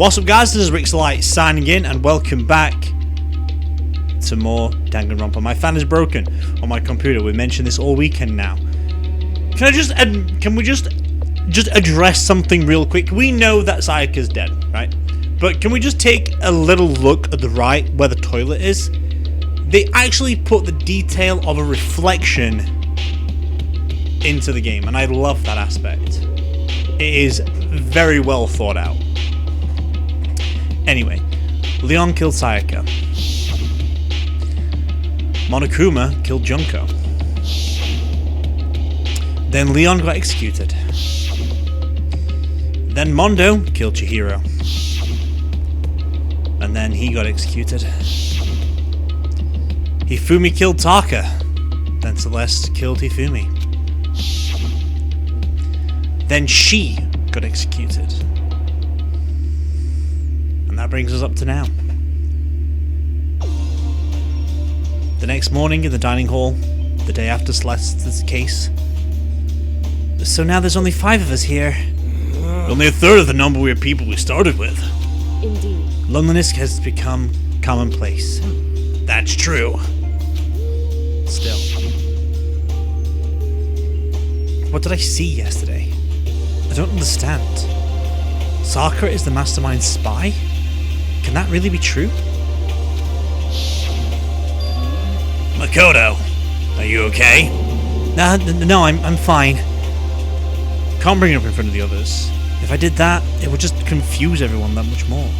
What's up, guys? This is Rixxalight signing in, and welcome back to more Danganronpa. My fan is broken on my computer. We mentioned this all weekend now. Can we just address something real quick? We know that Sayaka's dead, right? But can we just take a little look at the right where the toilet is? They actually put the detail of a reflection into the game, and I love that aspect. It is very well thought out. Anyway, Leon killed Sayaka. Monokuma killed Junko. Then Leon got executed. Then Mondo killed Chihiro. And then he got executed. Hifumi killed Taka. Then Celeste killed Hifumi. Then she got executed. And that brings us up to now. The next morning in the dining hall, the day after Celeste's case. So now there's only 5 of us here. Only a third of the number of people we started with. Indeed. Loneliness has become commonplace. That's true. Still. What did I see yesterday? I don't understand. Sakura is the mastermind spy? Can that really be true? Makoto, are you okay? No, I'm fine. Can't bring it up in front of the others. If I did that, it would just confuse everyone that much more.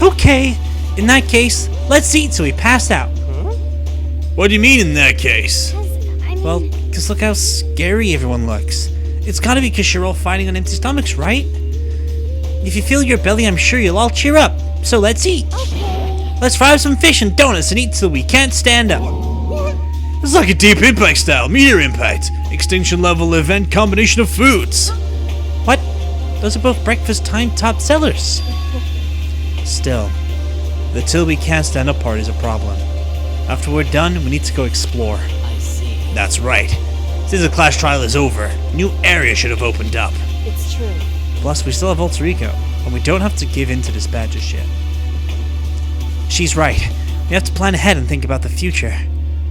Okay. In that case, let's eat till we pass out. Huh? What do you mean in that case? Well, because look how scary everyone looks. It's gotta be because you're all fighting on empty stomachs, right? If you feel your belly, I'm sure you'll all cheer up. So let's eat. Okay. Let's fry up some fish and donuts and eat till we can't stand up. What? It's like a deep impact style, meteor impact, extinction level event combination of foods. What? Those are both breakfast time top sellers. Still, the till we can't stand up part is a problem. After we're done, we need to go explore. I see. That's right. Since the class trial is over, new areas should have opened up. It's true. Plus, we still have Alter Ego, and we don't have to give in to this bad just yet. She's right. We have to plan ahead and think about the future.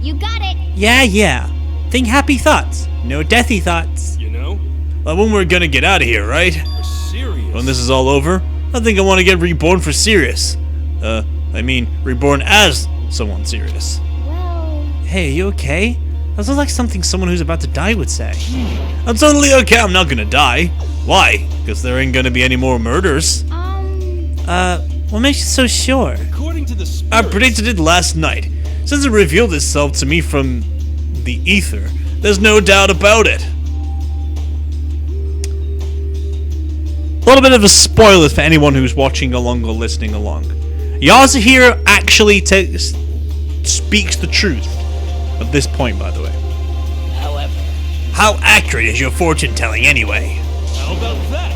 You got it. Yeah. Think happy thoughts, no deathy thoughts. You know? Well, when we're gonna get out of here, right? For serious. When this is all over, I think I want to get reborn for serious. Reborn as someone serious. Well... Hey, are you okay? That sounds like something someone who's about to die would say. I'm totally okay, I'm not gonna die. Why? Because there ain't gonna be any more murders. What makes you so sure? According to the spirits, I predicted it last night. Since it revealed itself to me from the ether, there's no doubt about it. A little bit of a spoiler for anyone who's watching along or listening along. Yasuhiro actually speaks the truth at this point, by the way. However... How accurate is your fortune telling anyway? How about that?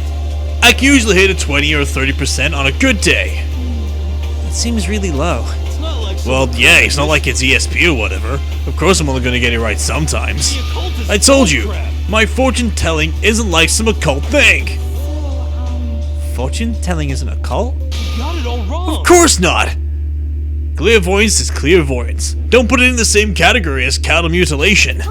I can usually hit a 20 or 30% on a good day. That seems really low. It's not like... Well, yeah, it's not like it's ESP or whatever. Of course I'm only gonna get it right sometimes. I told you, my fortune telling isn't like some occult thing. Fortune telling isn't a cult? You got it all wrong. Of course not! Clairvoyance is clairvoyance. Don't put it in the same category as cattle mutilation.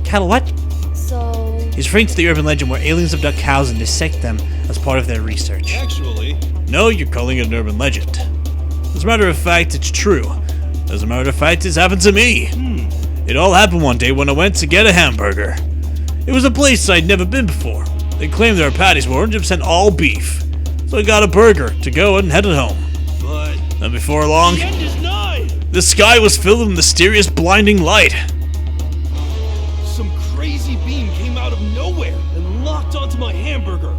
Cattle what? So... He's referring to the urban legend where aliens abduct cows and dissect them as part of their research. Actually... No, you're calling it an urban legend. As a matter of fact, it's true. As a matter of fact, it's happened to me. It all happened one day when I went to get a hamburger. It was a place I'd never been before. They claimed their patties were 100% all beef. So I got a burger to go and headed home. But... And before long, the end is nigh! the sky was filled with mysterious blinding light. Some crazy beam came out of nowhere and locked onto my hamburger.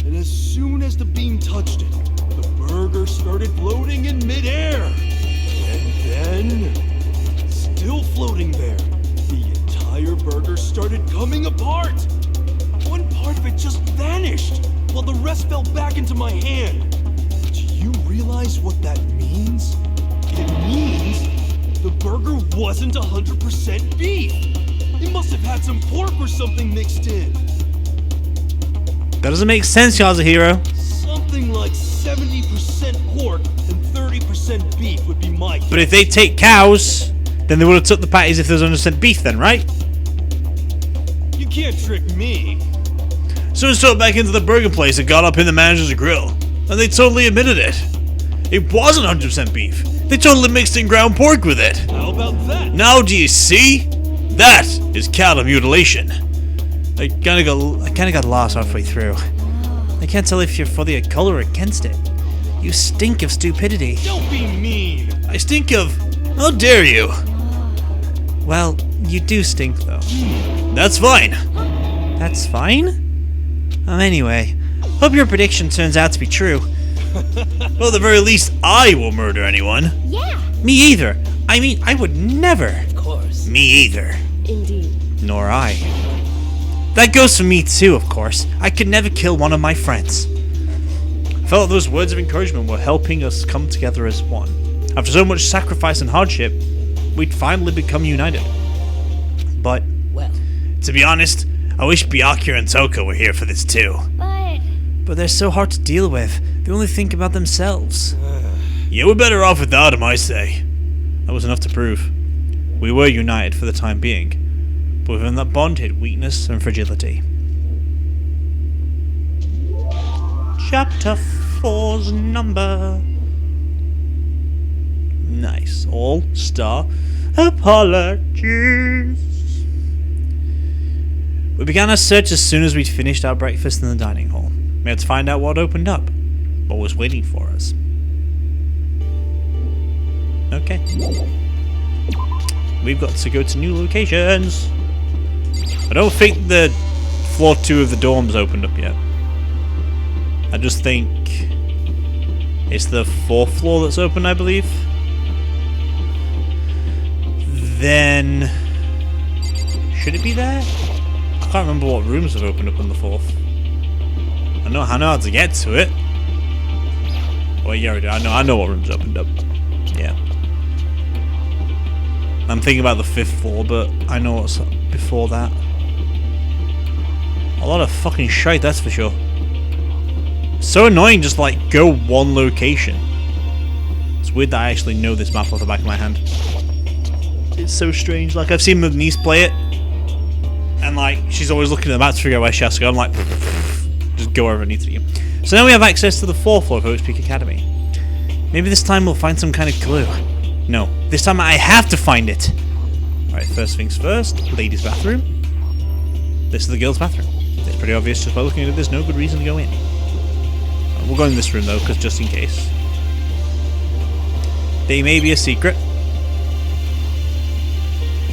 And as soon as the beam touched it, the burger started floating in midair. And then, still floating there, the entire burger started coming apart. One part of it just vanished, while the rest fell back into my hand. Do you realize what that means? It means the burger wasn't 100% beef. It must have had some pork or something mixed in. That doesn't make sense, Yasuhiro. Something like 70% pork and 30% beef would be my guess. But if they take cows, then they would have took the patties if there's 100% beef then, right? You can't trick me. Someone strolled back into the burger place and got up in the manager's grill. And they totally admitted it. It wasn't 100% beef. They totally mixed in ground pork with it. How about that? Now do you see? That is cattle mutilation. I kinda got lost halfway through. I can't tell if you're for the color or against it. You stink of stupidity. Don't be mean. I stink of... How dare you? Well, you do stink though. That's fine. That's fine? Anyway, hope your prediction turns out to be true. Well, at the very least, I will murder anyone. Yeah. Me either. I mean, I would never. Of course. Me either. Indeed. Nor I. That goes for me too, of course. I could never kill one of my friends. I felt those words of encouragement were helping us come together as one. After so much sacrifice and hardship, we'd finally become united. But, Well. to be honest, I wish Byakuya and Toko were here for this too. But they're so hard to deal with. They only think about themselves. Yeah, we're better off without them, I say. That was enough to prove. We were united for the time being, but within that bond hid weakness and fragility. Chapter 4's number. Nice. All-star apologies. We began our search as soon as we'd finished our breakfast in the dining hall. We had to find out what opened up, what was waiting for us. Okay. We've got to go to new locations. I don't think the floor 2 of the dorms opened up yet. I just think it's the 4th floor that's open, I believe. Then should it be there? I can't remember what rooms have opened up on the 4th. I know how to get to it. Well, yeah, I know what rooms opened up. Yeah. I'm thinking about the 5th floor, but I know what's before that. A lot of fucking shite, that's for sure. So annoying, just like go one location. It's weird that I actually know this map off the back of my hand. It's so strange. Like, I've seen my niece play it, and like she's always looking at the map to figure out where she has to go. I'm like, just go wherever I need to go. So now we have access to the 4th floor of Oaks Peak Academy. Maybe this time we'll find some kind of clue. No, this time I have to find it. Alright, first things first, ladies' bathroom. This is the girls' bathroom. It's pretty obvious just by looking at it, there's no good reason to go in. We'll go in this room though, because just in case. They may be a secret.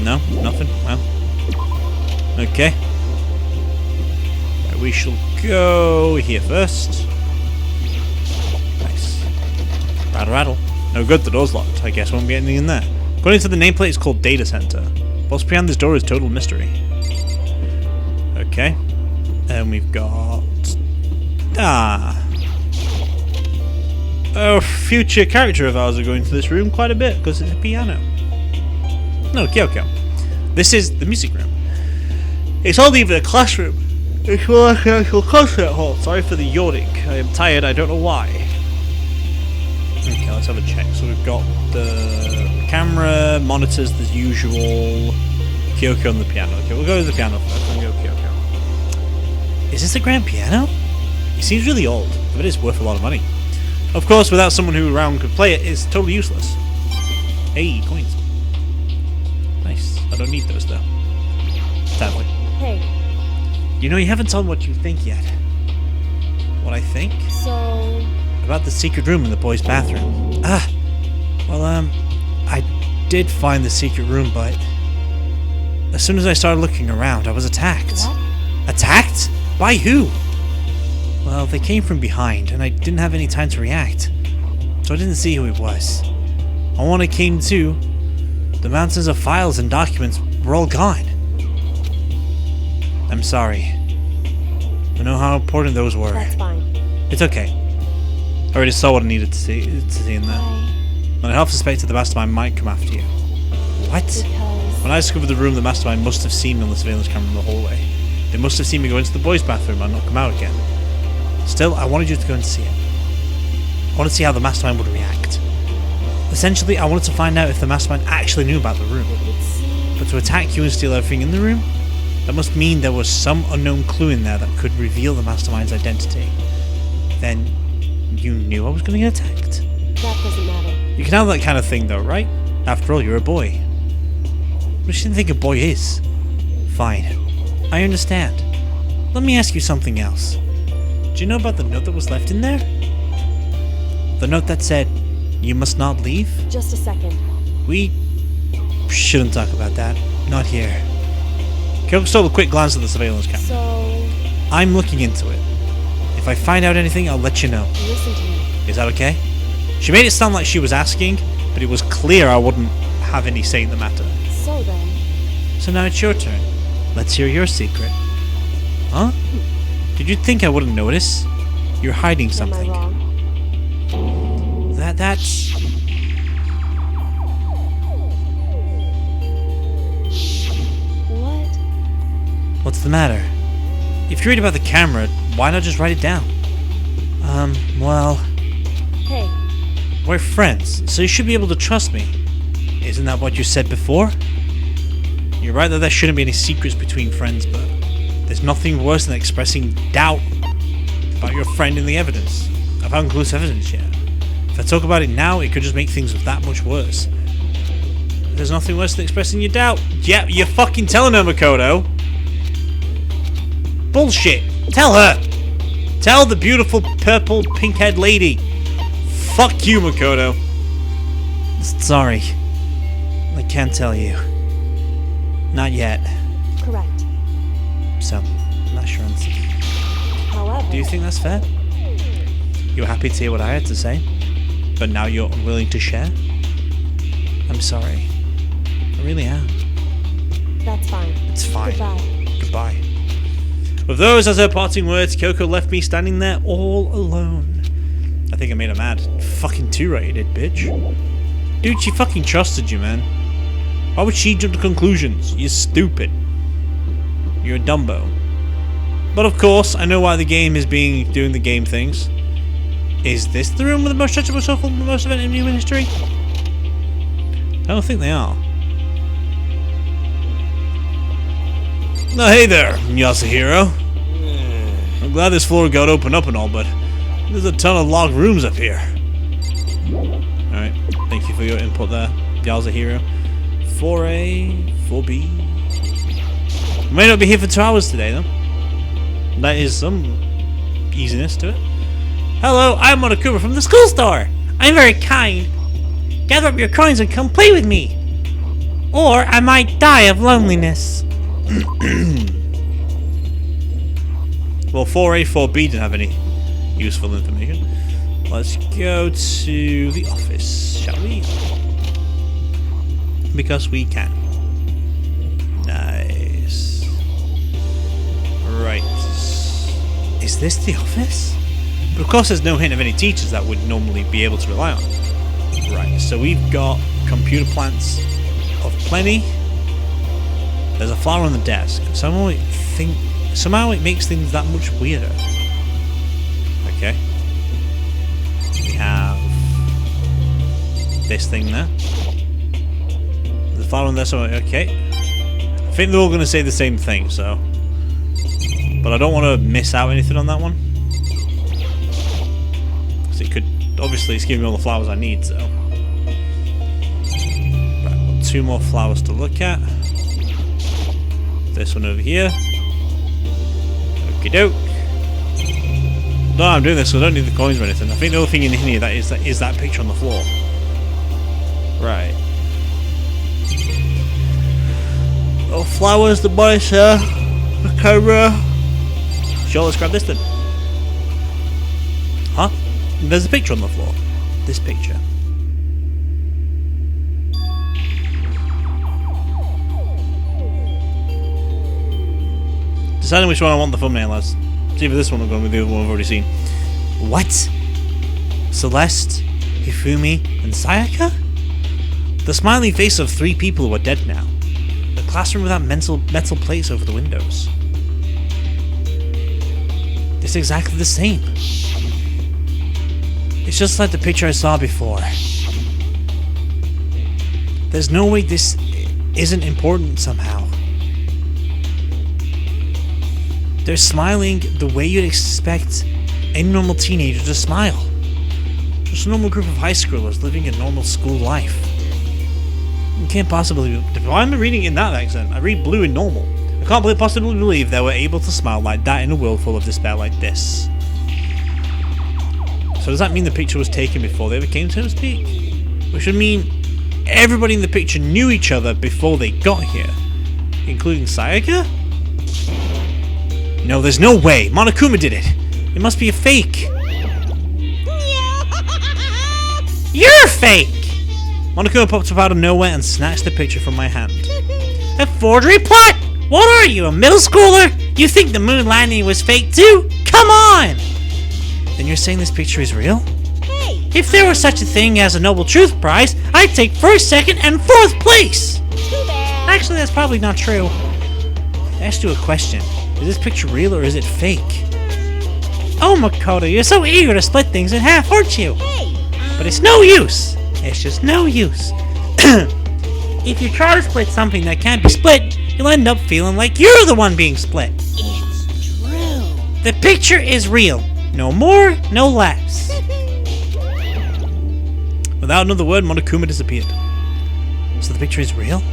No, nothing. Well, okay. Right, we shall go here first. Nice. Rattle, rattle. No good, the door's locked. I guess won't be anything in there. According to the nameplate, it's called Data Center. What's behind this door is total mystery. Okay. And we've got... a future character of ours are going to this room quite a bit, because it's a piano. No, Kyoko. This is the music room. It's not even a classroom. It's more like an actual concert hall. Sorry for the yawning. I am tired, I don't know why. Okay, let's have a check. So we've got the camera, monitors, the usual. Kyoko on the piano. Okay, we'll go to the piano first. We'll go Kyoko. Is this a grand piano? It seems really old, but it is worth a lot of money. Of course, without someone who around could play it, it's totally useless. Hey, coins. Nice. I don't need those though. Sadly. Hey. You know, you haven't told what you think yet. What I think? So... About the secret room in the boys' bathroom. Well, I did find the secret room, but as soon as I started looking around, I was attacked. What? Attacked? By who? Well, they came from behind, and I didn't have any time to react, so I didn't see who it was. And when I came to, the mountains of files and documents were all gone. I'm sorry. I know how important those were. That's fine. It's okay. I already saw what I needed to see in there. And I half suspected the mastermind might come after you. What? Because... When I discovered the room, the mastermind must have seen me on the surveillance camera in the hallway. They must have seen me go into the boys' bathroom and not come out again. Still, I wanted you to go and see it. I wanted to see how the mastermind would react. Essentially, I wanted to find out if the mastermind actually knew about the room. But to attack you and steal everything in the room, that must mean there was some unknown clue in there that could reveal the mastermind's identity. Then, you knew I was going to get attacked? That doesn't matter. You can have that kind of thing though, right? After all, you're a boy. What do you think a boy is? Fine. I understand. Let me ask you something else. Do you know about the note that was left in there? The note that said, "You must not leave"? Just a second. We shouldn't talk about that. Not here. Kyoko stole a quick glance at the surveillance camera. So, I'm looking into it. If I find out anything, I'll let you know. listen to me. Is that okay? She made it sound like she was asking, but it was clear I wouldn't have any say in the matter. So then, So now it's your turn. Let's hear your secret. Huh? Did you think I wouldn't notice? You're hiding am I something. wrong? That's... What? What's the matter? If you're worried about the camera, why not just write it down? Well... Hey, We're friends, so you should be able to trust me. Isn't that what you said before? You're right that there shouldn't be any secrets between friends, but there's nothing worse than expressing doubt about your friend in the evidence. I found conclusive evidence yet. If I talk about it now, it could just make things that much worse. There's nothing worse than expressing your doubt. Yeah, you're fucking telling her, Makoto. Bullshit. Tell her. Tell the beautiful purple pink-haired lady. Fuck you, Makoto. Sorry. I can't tell you. Not yet. correct. So, not sure. However, Do you think that's fair? You were happy to hear what I had to say, but now you're unwilling to share? I'm sorry. I really am. that's fine. It's fine. Goodbye. Goodbye. With those as her parting words, Kyoko left me standing there all alone. I think I made her mad. Fucking too right, you did, bitch. Dude, she fucking trusted you, man. Why would she jump to conclusions? You're stupid. You're a dumbo. But of course, I know why the game is doing the game things. Is this the room with the most stretchable sofa and the most event in human history? I don't think they are. Oh, hey there, Yasuhiro. I'm glad this floor got opened up and all, but there's a ton of locked rooms up here. Alright, thank you for your input there, Yasuhiro. 4A, 4B. We may not be here for 2 hours today, though. That is some easiness to it. Hello, I'm Monokuma from the school store. I'm very kind. Gather up your coins and come play with me. Or I might die of loneliness. Well, 4A, 4B didn't have any useful information. Let's go to the office, shall we? Because we can. Nice. Right. Is this the office? But of course there's no hint of any teachers that would normally be able to rely on. Right, so we've got computer plants of plenty. There's a flower on the desk. Somehow it makes things that much weirder. Okay. We have this thing there. The flower on there, so okay. I think they're all going to say the same thing, so. But I don't want to miss out anything on that one. Because it could, obviously, it's giving me all the flowers I need, so. Right, got 2 more flowers to look at. This one over here. Okie doke. No, I'm doing this so I don't need the coins or anything. I think the only thing in here that is that picture on the floor. Right. Oh, flowers, the boys here. The camera. Sure, let's grab this then. Huh? There's a picture on the floor. This picture. Deciding which one I want the thumbnail as. It's either this one or going with the other one I've already seen. What? Celeste, Hifumi, and Sayaka? The smiling face of 3 people who are dead now. The classroom without metal plates over the windows. This exactly the same. It's just like the picture I saw before. There's no way this isn't important somehow. They're smiling the way you'd expect any normal teenager to smile. Just a normal group of high schoolers living a normal school life. You can't possibly... Why am I reading it in that accent? I read blue in normal. I can't possibly believe they were able to smile like that in a world full of despair like this. So does that mean the picture was taken before they ever came, so to speak? Which would mean everybody in the picture knew each other before they got here. Including Sayaka? No, there's no way. Monokuma did it. It must be a fake. You're fake! Monokuma popped up out of nowhere and snatched the picture from my hand. A forgery plot? What are you, a middle schooler? You think the moon landing was fake too? Come on! Then you're saying this picture is real? Hey! If there was such a thing as a Noble Truth Prize, I'd take 1st, 2nd, and 4th place! Too bad. Actually, that's probably not true. I asked you a question. Is this picture real or is it fake? Oh, Makoto, you're so eager to split things in half, aren't you? Hey! But it's no use. It's just no use. If you try to split something that can't be split, you'll end up feeling like you're the one being split. It's true. The picture is real. No more, no less. Without another word, Monokuma disappeared. So the picture is real?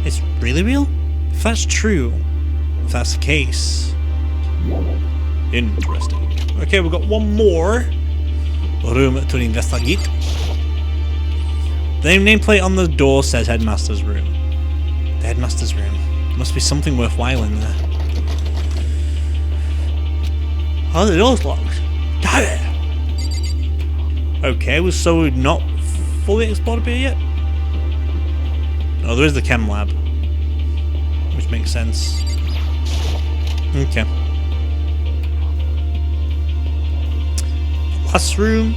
It's really real? If that's true, if that's the case... Interesting. Okay, we've got one more room to investigate. The nameplate on the door says Headmaster's Room. The Headmaster's Room. There must be something worthwhile in there. Oh, the door's locked. Damn it! Okay, so we're not fully explored up here yet? Oh, there is the Chem Lab. Which makes sense. Okay. Last room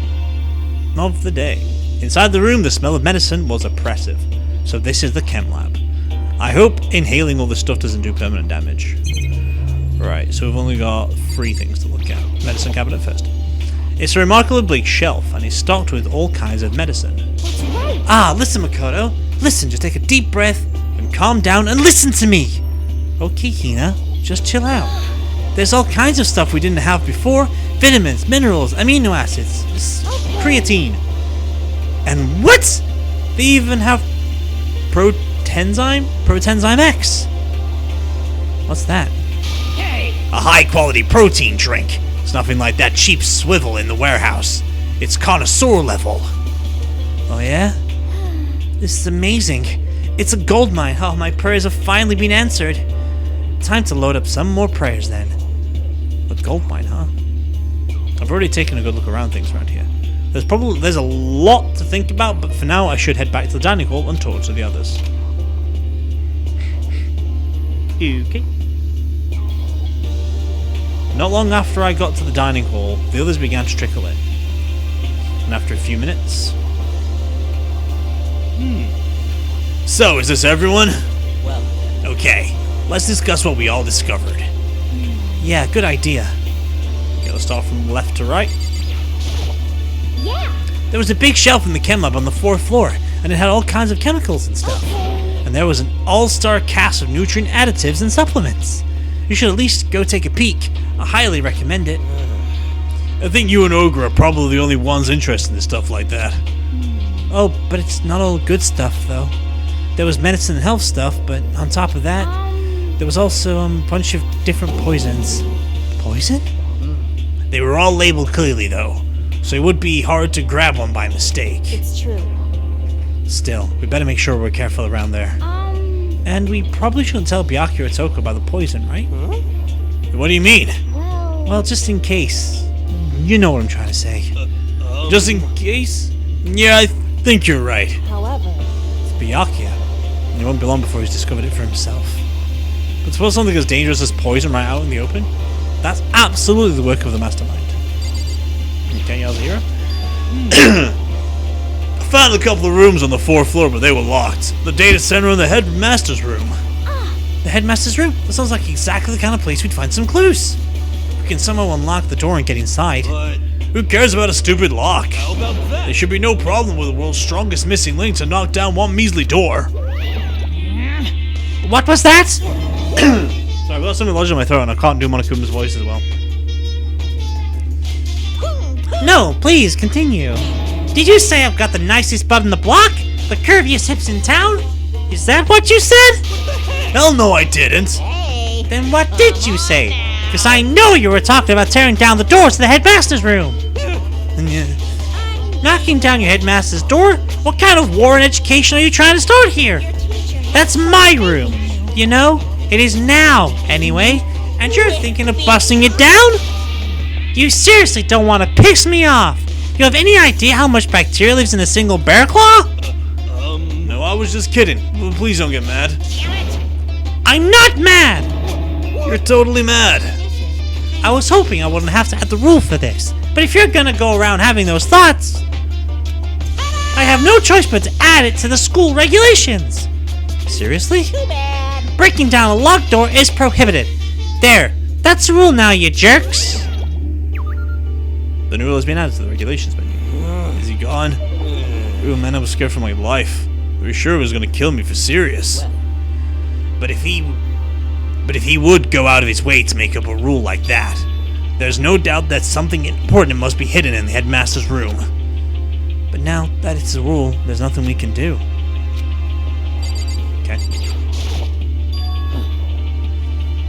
of the day. Inside the room, the smell of medicine was oppressive. So this is the Chem Lab. I hope inhaling all this stuff doesn't do permanent damage. Right, so we've only got 3 things to look at. Medicine cabinet first. It's a remarkably big shelf, and is stocked with all kinds of medicine. That's right. Ah, listen, Makoto. Listen, just take a deep breath, and calm down, and listen to me. Okay, Hina, just chill out. There's all kinds of stuff we didn't have before. Vitamins, minerals, amino acids, creatine. And what? They even have Protenzyme X. What's that? Hey! A high-quality protein drink. It's nothing like that cheap swivel in the warehouse. It's connoisseur level. Oh yeah? This is amazing. It's a gold mine. Oh, my prayers have finally been answered. Time to load up some more prayers then. A gold mine, huh? I've already taken a good look around things around here. There's a lot to think about, but for now I should head back to the dining hall and talk to the others. Okay. Not long after I got to the dining hall, the others began to trickle in. And after a few minutes... So, is this everyone? Well, Okay, let's discuss what we all discovered. Yeah, good idea. Okay, let's start from left to right. Yeah. There was a big shelf in the Chem Lab on the 4th floor, and it had all kinds of chemicals and stuff. And there was an all-star cast of nutrient additives and supplements. You should at least go take a peek. I highly recommend it. I think you and Ogre are probably the only ones interested in stuff like that. Oh, but it's not all good stuff, though. There was medicine and health stuff, but on top of that, there was also a bunch of different poisons. Poison? They were all labeled clearly, though, so it would be hard to grab one by mistake. It's true. Still, we better make sure we're careful around there. And we probably shouldn't tell Byakuya or Toko about the poison, right? What do you mean? Well, just in case. You know what I'm trying to say. Just in case? Yeah, I think you're right. However, It's Byakuya. And it won't be long before he's discovered it for himself. But suppose something as dangerous as poison right out in the open? That's absolutely the work of the mastermind. Okay, Yazahiro? I found a couple of rooms on the 4th floor, but they were locked. The data center and the headmaster's room. The headmaster's room? That sounds like exactly the kind of place we'd find some clues. we can somehow unlock the door and get inside. But Who cares about a stupid lock? how about that? There should be no problem with the world's strongest missing link to knock down one measly door. What was that? Sorry, I've got something lodged in my throat and I can't do Monokuma's voice as well. No, please, continue. Did you say I've got the nicest butt in the block? The curviest hips in town? Is that what you said? Hell no, I didn't. Hey. Then what did you say? Because I know you were talking about tearing down the door to the headmaster's room. Knocking down your headmaster's door? What kind of war and education are you trying to start here? That's my room. You know, it is now, anyway. And you're thinking of busting it down? You seriously don't want to piss me off. You have any idea how much bacteria lives in a single bear claw? No, I was just kidding. Please don't get mad. I'm not mad! You're totally mad. I was hoping I wouldn't have to add the rule for this. But if you're gonna go around having those thoughts, I have no choice but to add it to the school regulations. Seriously? Too bad. Breaking down a locked door is prohibited. There, that's the rule now, you jerks. The new rule has been added to the regulations menu. Is he gone? Ooh, man, I was scared for my life. We were sure he was gonna kill me for serious. But if he would go out of his way to make up a rule like that, there's no doubt that something important must be hidden in the headmaster's room. But now that it's a rule, there's nothing we can do. Okay.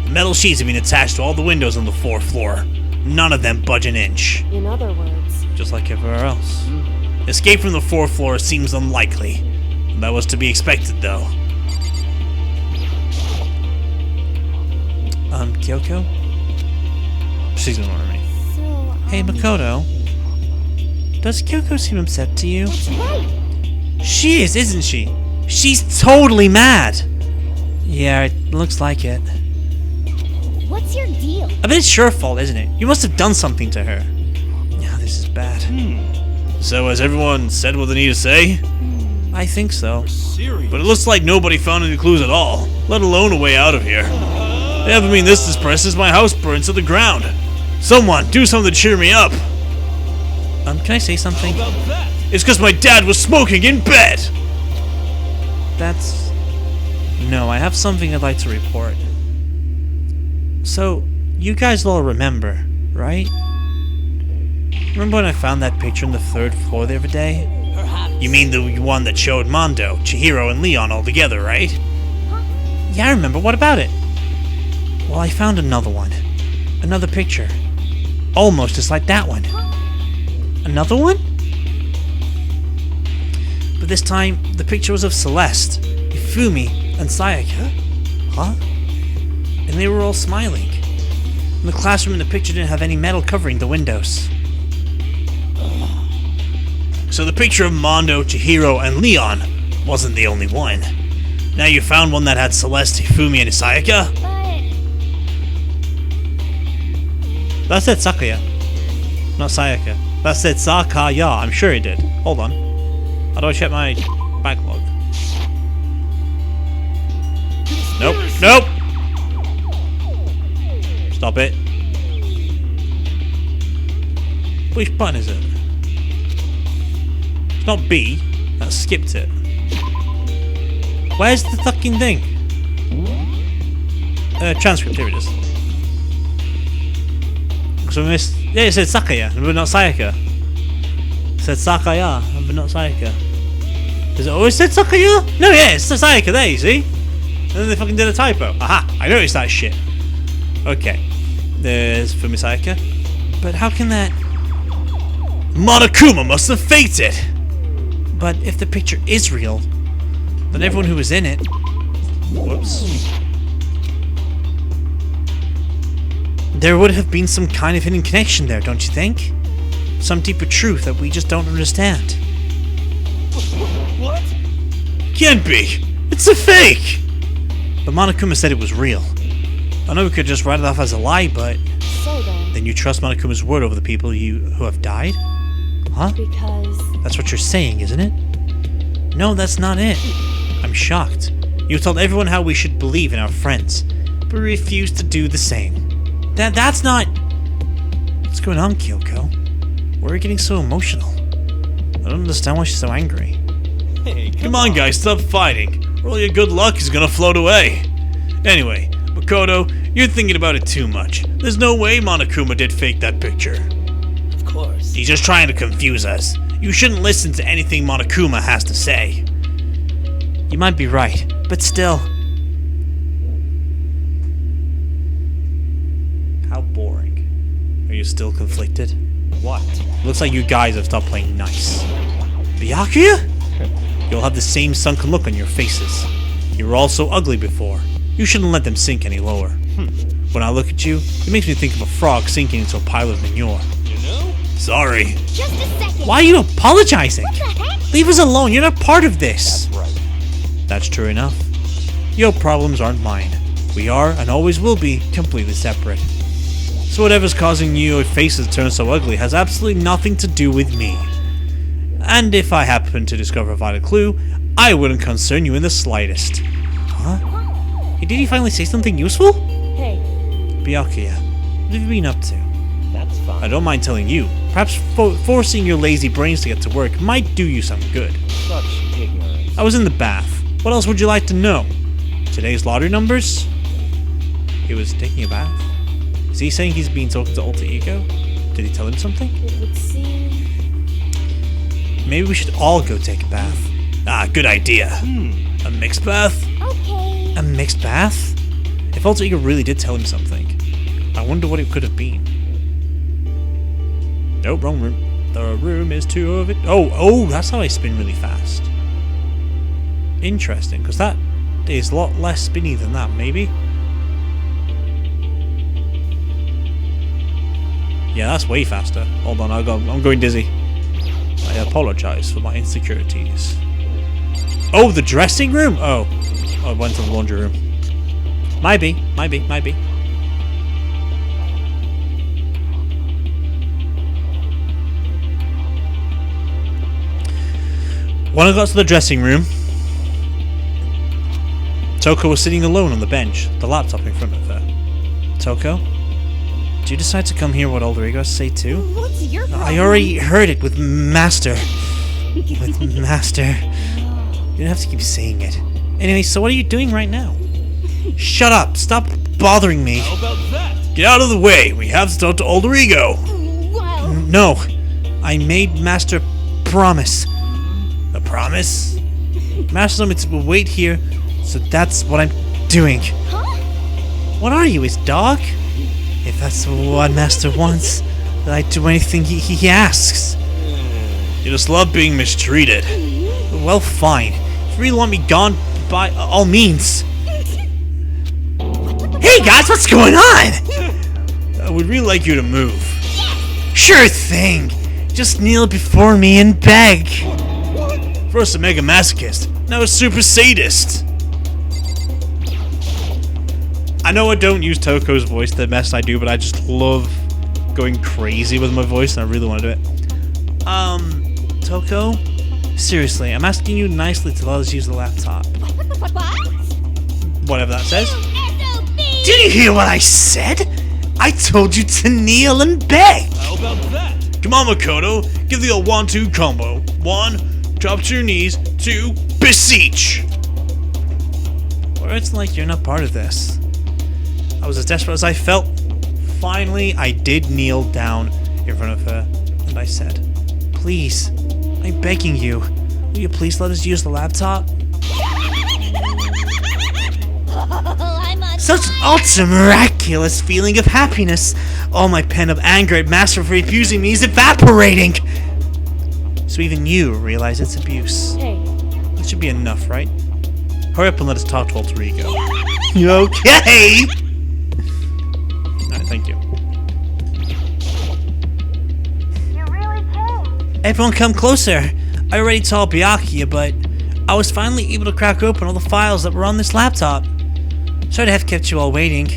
The metal sheets have been attached to all the windows on the 4th floor. None of them budge an inch. In other words, Just like everywhere else. Escape from the 4th floor seems unlikely. That was to be expected, though. Kyoko? She's ignoring me. So, Hey, Makoto. Does Kyoko seem upset to you? that's right. She is, isn't she? She's totally mad! Yeah, it looks like it. What's your deal? I bet it's your fault, isn't it? You must have done something to her. Yeah, this is bad. So has everyone said what they need to say? I think so. Serious. But it looks like nobody found any clues at all, let alone a way out of here. They haven't been this depressed since my house burned to the ground. Someone, do something to cheer me up. Can I say something? How about that? It's because my dad was smoking in bed! That's... No, I have something I'd like to report. So, you guys all remember, right? Remember when I found that picture on the 3rd floor the other day? You mean the one that showed Mondo, Chihiro, and Leon all together, right? Yeah, I remember. What about it? Well, I found another one. Another picture. Almost just like that one. Another one? But this time, the picture was of Celeste, Ifumi, and Sayaka. Huh? And they were all smiling. And the classroom in the picture didn't have any metal covering the windows. So the picture of Mondo, Chihiro, and Leon wasn't the only one. Now you found one that had Celeste, Ifumi, and Sayaka? That said Sakaya. Not Sayaka. That said Sakaya. I'm sure it did. Hold on. How do I check my backlog? Nope. Nope! Stop it. Which button is it? It's not B. I skipped it. Where's the fucking thing? Transcript. Here it is. So we missed. Yeah, it said Sakaya, but not Sayaka. It said Sakaya, but not Sayaka. Does it always said Sakaya? No, yeah, it's Sayaka there, you see? And then they fucking did a typo. Aha! I noticed that shit. Okay. There's Fumi Sayaka. But how can that... Monokuma must have faked it! But if the picture is real, then everyone who was in it... Whoops. There would have been some kind of hidden connection there, don't you think? Some deeper truth that we just don't understand. What? Can't be! It's a fake! But Monokuma said it was real. I know we could just write it off as a lie, but... so Then you trust Monokuma's word over the people who have died? Huh? because That's what you're saying, isn't it? No, that's not it. I'm shocked. You told everyone how we should believe in our friends, but refused to do the same. That's not... What's going on, Kyoko? Why are you getting so emotional? I don't understand why she's so angry. Hey, Come on, guys, stop fighting, or all your good luck is gonna float away. Anyway, Makoto, you're thinking about it too much. There's no way Monokuma did fake that picture. Of course. He's just trying to confuse us. You shouldn't listen to anything Monokuma has to say. You might be right, but still. How boring. Are you still conflicted? What? Looks like you guys have stopped playing nice. Byakuya? You'll have the same sunken look on your faces. You were all so ugly before. You shouldn't let them sink any lower. When I look at you, it makes me think of a frog sinking into a pile of manure. You know? Sorry. Just a second. Why are you apologizing? What the heck? Leave us alone, you're not part of this. Right. That's true enough. Your problems aren't mine. We are, and always will be, completely separate. So whatever's causing your faces to turn so ugly has absolutely nothing to do with me. And if I happen to discover a vital clue, I wouldn't concern you in the slightest. Huh? Hey, did he finally say something useful? Hey, Byakuya, what have you been up to? that's fine. I don't mind telling you. Perhaps forcing your lazy brains to get to work might do you some good. Such ignorance. I was in the bath. What else would you like to know? Today's lottery numbers? He was taking a bath? Is he saying he's been talking to Alter Ego? Did he tell him something? It would seem... Maybe we should all go take a bath. Ah, good idea. A mixed bath? Okay. A mixed bath? If Alter Ego really did tell him something, I wonder what it could have been. Nope, wrong room. The room is two of it. Oh, that's how I spin really fast. Interesting, because that is a lot less spinny than that, maybe. Yeah, that's way faster. Hold on, I'm going dizzy. I apologize for my insecurities. Oh, the dressing room? Oh, I went to the laundry room. Might be. When I got to the dressing room, Toko was sitting alone on the bench, the laptop in front of her. Toko, did you decide to come here what Alter Ego has to say too? What's your problem? I already heard it with Master. With Master. You don't have to keep saying it. Anyway, so what are you doing right now? Shut up! Stop bothering me! How about that? Get out of the way! We have to talk to Alter Ego! Wow. No! I made Master promise. A promise? Master told me to wait here, so that's what I'm doing. Huh? What are you, his dog? If that's what Master wants, then I do anything he asks. You just love being mistreated. Well, fine. If you really want me gone, by all means. Hey guys, what's going on? I would really like you to move. Sure thing. Just kneel before me and beg. First a mega masochist, now a super sadist. I know I don't use Toko's voice the best I do, but I just love going crazy with my voice and I really want to do it. Toko? Seriously, I'm asking you nicely to let us use the laptop. What? Whatever that says. SOB! Did you hear what I said? I told you to kneel and beg. How about that? Come on, Makoto. Give the old 1-2 combo. 1, drop to your knees. 2, beseech. Or it's like you're not part of this. I was as desperate as I felt. Finally, I did kneel down in front of her, and I said, "Please, I'm begging you. Will you please let us use the laptop?" I'm a Such an ultra miraculous feeling of happiness. All my pent-up anger at Master for refusing me is evaporating. So even you realize it's abuse. Hey, That should be enough, right? Hurry up and let us talk to Alter Ego. You okay? Alright, thank you. You really came. Everyone come closer. I already told Byakuya, but I was finally able to crack open all the files that were on this laptop. Sorry to have kept you all waiting.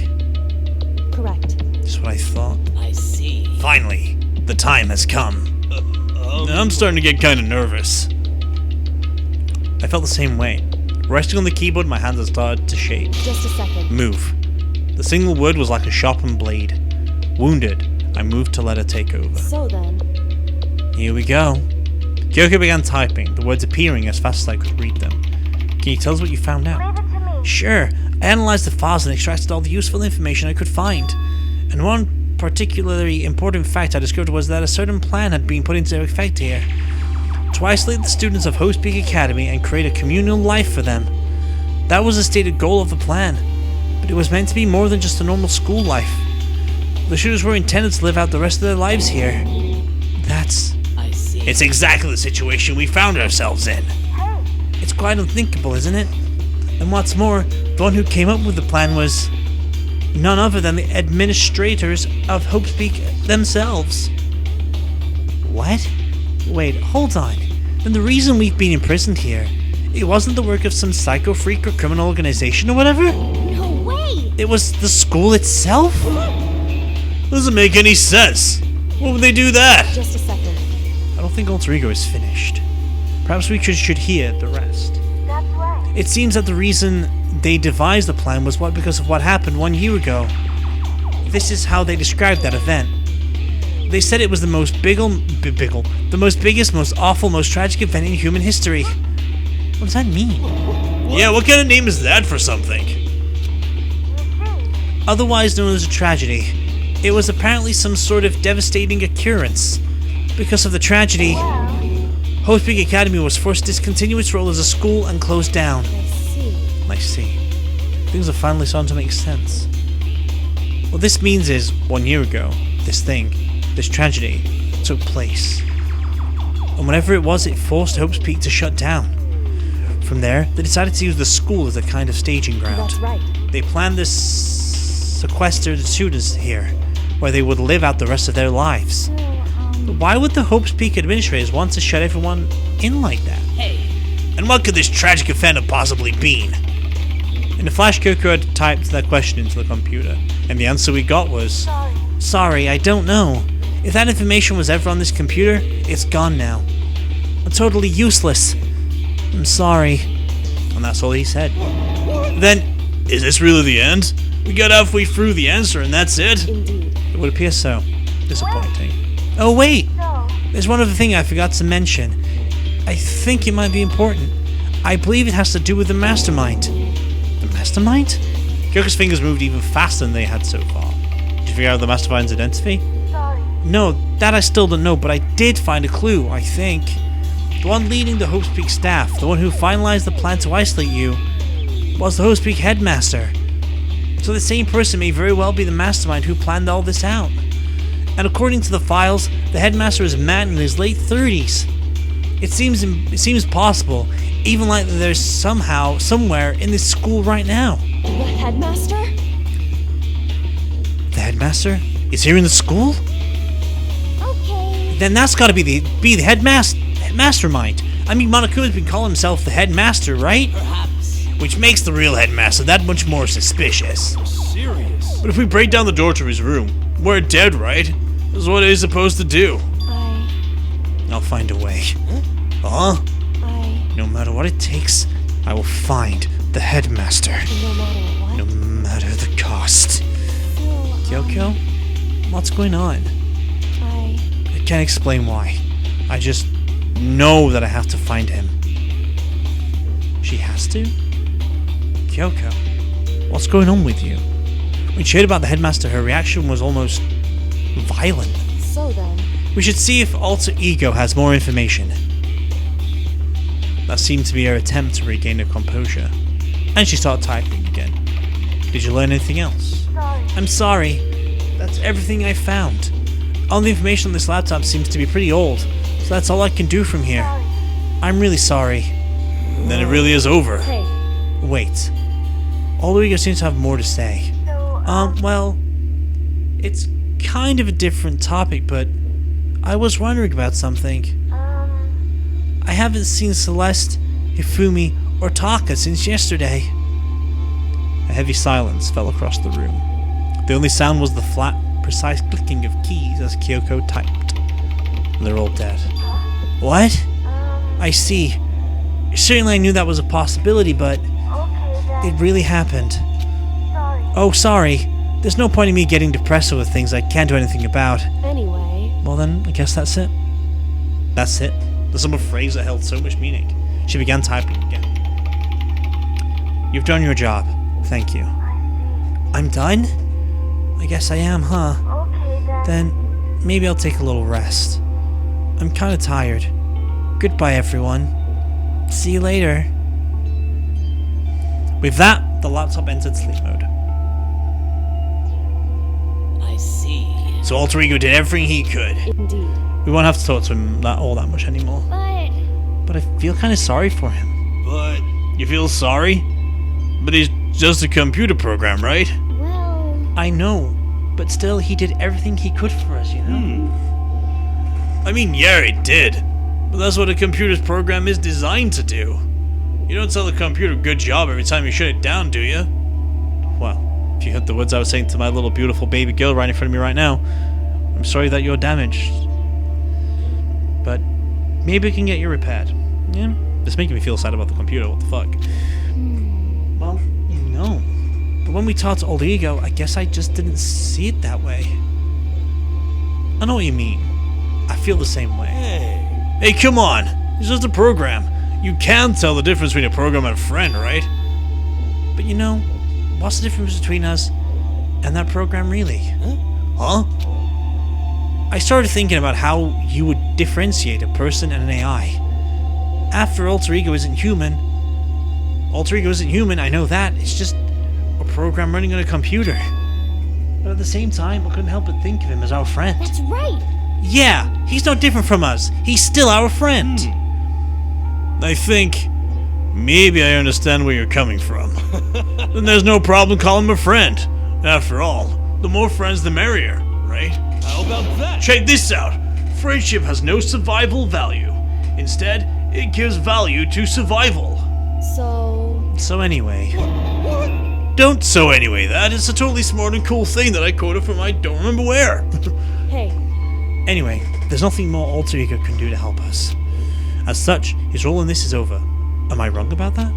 correct. That's what I thought. I see. Finally, the time has come. I'm starting to get kind of nervous. I felt the same way. Resting on the keyboard, my hands had started to shake. Just a second. Move. The single word was like a sharpened blade. Wounded, I moved to let her take over. So then, Here we go. Kyoko began typing, the words appearing as fast as I could read them. Can you tell us what you found out? Leave it to me. Sure. I analyzed the files and extracted all the useful information I could find. And one particularly important fact I discovered was that a certain plan had been put into effect here. To isolate the students of Host Peak Academy and create a communal life for them. That was the stated goal of the plan. But it was meant to be more than just a normal school life. The students were intended to live out the rest of their lives here. That's... I see. It's exactly the situation we found ourselves in. Hey, It's quite unthinkable, isn't it? And what's more, the one who came up with the plan was none other than the administrators of Hope's Peak themselves. What? Wait, hold on. Then the reason we've been imprisoned here, it wasn't the work of some psycho freak or criminal organization or whatever? no way. It was the school itself? Doesn't make any sense. What would they do that? Just a second. I don't think Alter Ego is finished. Perhaps we should hear the rest. That's right. It seems that the reason they devised the plan was because of what happened 1 year ago. This is how they described that event. They said it was the most the most biggest, most awful, most tragic event in human history. What does that mean? Yeah, what kind of name is that for something? You see, Otherwise known as a tragedy, it was apparently some sort of devastating occurrence. Because of the tragedy, well, Host Peak Academy was forced to discontinue its role as a school and closed down. I see. I see. Things are finally starting to make sense. What this means is, 1 year ago, this tragedy, took place. And whatever it was, it forced Hope's Peak to shut down. From there, they decided to use the school as a kind of staging ground. That's right. They planned to sequester the students here, where they would live out the rest of their lives. But why would the Hope's Peak administrators want to shut everyone in like that? Hey. And what could this tragic event have possibly been? In a flash, Kyoko had typed that question into the computer, and the answer we got was, Sorry, I don't know. If that information was ever on this computer, it's gone now. Totally useless. I'm sorry. And that's all he said. Then, is this really the end? We got halfway through the answer and that's it? Indeed. It would appear so. Disappointing. Oh wait! so, There's one other thing I forgot to mention. I think it might be important. I believe it has to do with the mastermind. The mastermind? Kyoko's fingers moved even faster than they had so far. Did you figure out the mastermind's identity? sorry. No, that I still don't know, but I did find a clue, I think. The one leading the Hope's Peak staff, the one who finalized the plan to isolate you, was the Hope's Peak headmaster. So the same person may very well be the mastermind who planned all this out. And according to the files, the headmaster is a man in his late 30s. It seems possible, even like there's somewhere in this school right now. The headmaster? The headmaster is here in the school? Okay. Then that's got to be the mastermind. I mean, Monokuma's been calling himself the headmaster, right? Perhaps. Which makes the real headmaster that much more suspicious. Serious? But if we break down the door to his room, we're dead, right? That's what he's supposed to do. I'll find a way. Huh? No matter what it takes, I will find the headmaster. No matter what. No matter the cost. Kyoko? What's going on? I can't explain why. I just know that I have to find him. She has to? Kyoko, what's going on with you? When she heard about the headmaster, her reaction was almost violent. So then, We should see if Alter Ego has more information. That seemed to be her attempt to regain her composure. And she started typing again. Did you learn anything else? Sorry. I'm sorry. That's everything I found. All the information on this laptop seems to be pretty old, so that's all I can do from here. Sorry. I'm really sorry. Then it really is over. hey, Wait. Alter Ego seems to have more to say. So, Well, it's kind of a different topic, but I was wondering about something. I haven't seen Celeste, Hifumi, or Taka since yesterday. A heavy silence fell across the room. The only sound was the flat, precise clicking of keys as Kyoko typed. They're all dead. What? I see. Certainly I knew that was a possibility, but okay then. it really happened. Sorry. Oh, sorry. there's no point in me getting depressed over things I can't do anything about. Anyway, Well then, I guess that's it. That's it. The summer phrase that held so much meaning. She began typing again. You've done your job. Thank you. I'm done? I guess I am, huh? Okay then. Then, maybe I'll take a little rest. I'm kinda tired. Goodbye, everyone. See you later. With that, the laptop entered sleep mode. I see. So Alter Ego did everything he could. indeed. We won't have to talk to him all that much anymore. But I feel kinda sorry for him. But You feel sorry? But he's just a computer program, right? Well, I know, but still, he did everything he could for us, you know? I mean, yeah, he did. But that's what a computer's program is designed to do. You don't tell the computer good job every time you shut it down, do you? Well, if you heard the words I was saying to my little beautiful baby girl right in front of me right now, I'm sorry that you're damaged. But maybe we can get you repaired. Yeah? It's making me feel sad about the computer, what the fuck? Well, no. But when we talked to Old Ego, I guess I just didn't see it that way. I know what you mean. I feel the same way. Hey, come on! It's just a program. You can tell the difference between a program and a friend, right? But you know, what's the difference between us and that program really? Huh? I started thinking about how you would differentiate a person and an AI. After Alter Ego isn't human, I know that. It's just a program running on a computer. But at the same time, I couldn't help but think of him as our friend. that's right. Yeah, he's no different from us. He's still our friend. I think maybe I understand where you're coming from. Then there's no problem calling him a friend. After all, the more friends the merrier, right? how about that? Check this out. Friendship has no survival value. Instead, it gives value to survival. So anyway. Don't so anyway that. It's a totally smart and cool thing that I quoted from I don't remember where. Hey, Anyway, there's nothing more Alter Ego can do to help us. As such, his role in this is over. Am I wrong about that?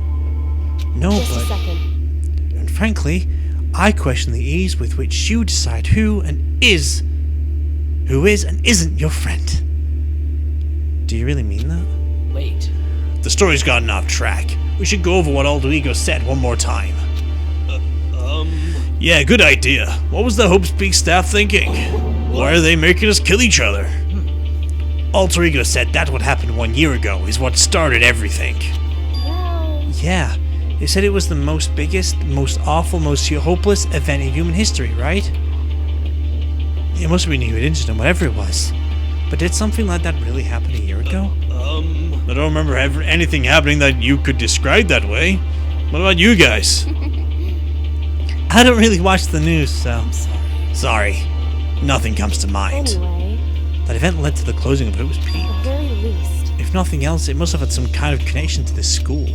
No, just a but... second. And frankly, I question the ease with which you decide who is and isn't your friend. Do you really mean that? Wait. The story's gotten off track. We should go over what Alter Ego said one more time. Yeah, good idea. What was the Hope Speak staff thinking? Why are they making us kill each other? Alter Ego said that what happened 1 year ago is what started everything. Well, Yeah, they said it was the biggest, most awful, most hopeless event in human history, right? It must have been a huge incident, whatever it was. But did something like that really happen a year ago? I don't remember anything happening that you could describe that way. What about you guys? I don't really watch the news, so... Sorry. Nothing comes to mind. Anyway, That event led to the closing of Hope's Peak. at the very least, If nothing else, it must have had some kind of connection to this school.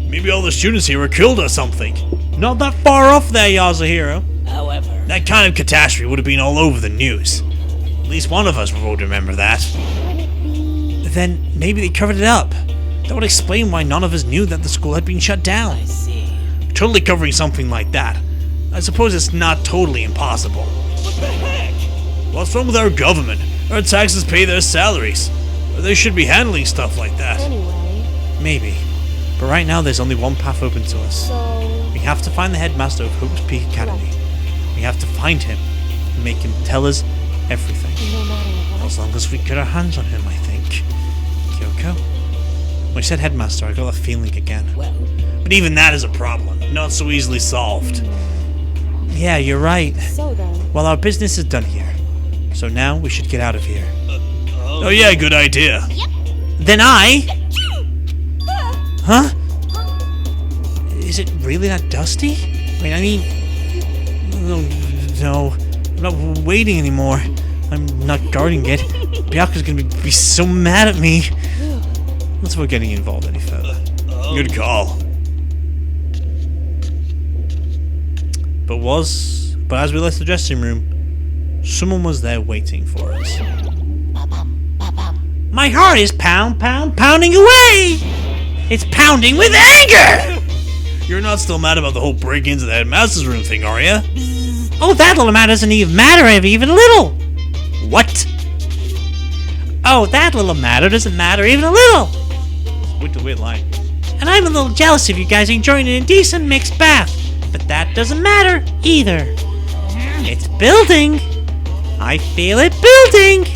Maybe all the students here were killed or something. Not that far off there, Yasuhiro. However, That kind of catastrophe would have been all over the news. At least one of us would remember that. Then maybe they covered it up. That would explain why none of us knew that the school had been shut down. I see. Totally covering something like that. I suppose it's not totally impossible. What the heck? What's wrong with our government? Our taxes pay their salaries. They should be handling stuff like that. anyway, Maybe. But right now there's only one path open to us. so... We have to find the headmaster of Hope's Peak Academy. We have to find him and make him tell us everything. No matter what, As long as we get our hands on him, I think. Kyoko? When you said headmaster, I got that feeling again. Well, But even that is a problem. Not so easily solved. Yeah, you're right. so then, Well, our business is done here. So now we should get out of here. Oh yeah, good idea. Then I... Huh? Is it really that dusty? I mean... No, I'm not waiting anymore. I'm not guarding it. Byaku's gonna be so mad at me. Let's avoid getting involved any further. Good call. But as we left the dressing room, someone was there waiting for us. My heart is pounding away! It's pounding with anger! You're not still mad about the whole break into the headmaster's room thing, are you? Oh, that little matter doesn't even matter even a little. What? Oh, that little matter doesn't matter even a little. It's a weird line. And I'm a little jealous of you guys enjoying an indecent mixed bath. But that doesn't matter either. It's building. I feel it building.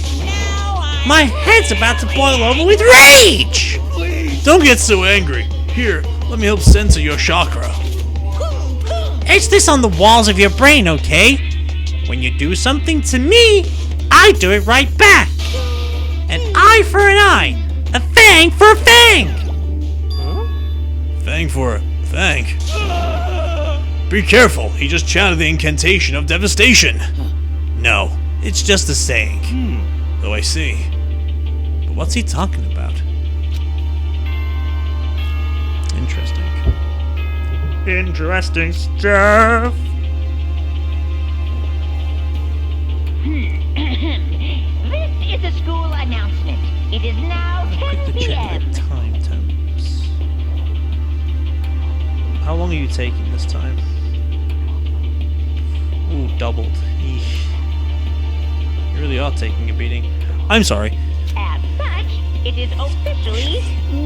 My head's about to boil over with rage. Don't get so angry. Here, let me help censor your chakra. Etch this on the walls of your brain, okay? When you do something to me, I do it right back. An eye for an eye. A fang for a fang. Fang for a fang. Be careful, he just chanted the incantation of devastation. No, it's just a saying. Oh, I see. But what's he talking about? Interesting. Interesting stuff. This is a school announcement. It is now 10 Quick to check p.m. the time temps. How long are you taking this time? Ooh, doubled. Eesh. You really are taking a beating. I'm sorry. As such, it is officially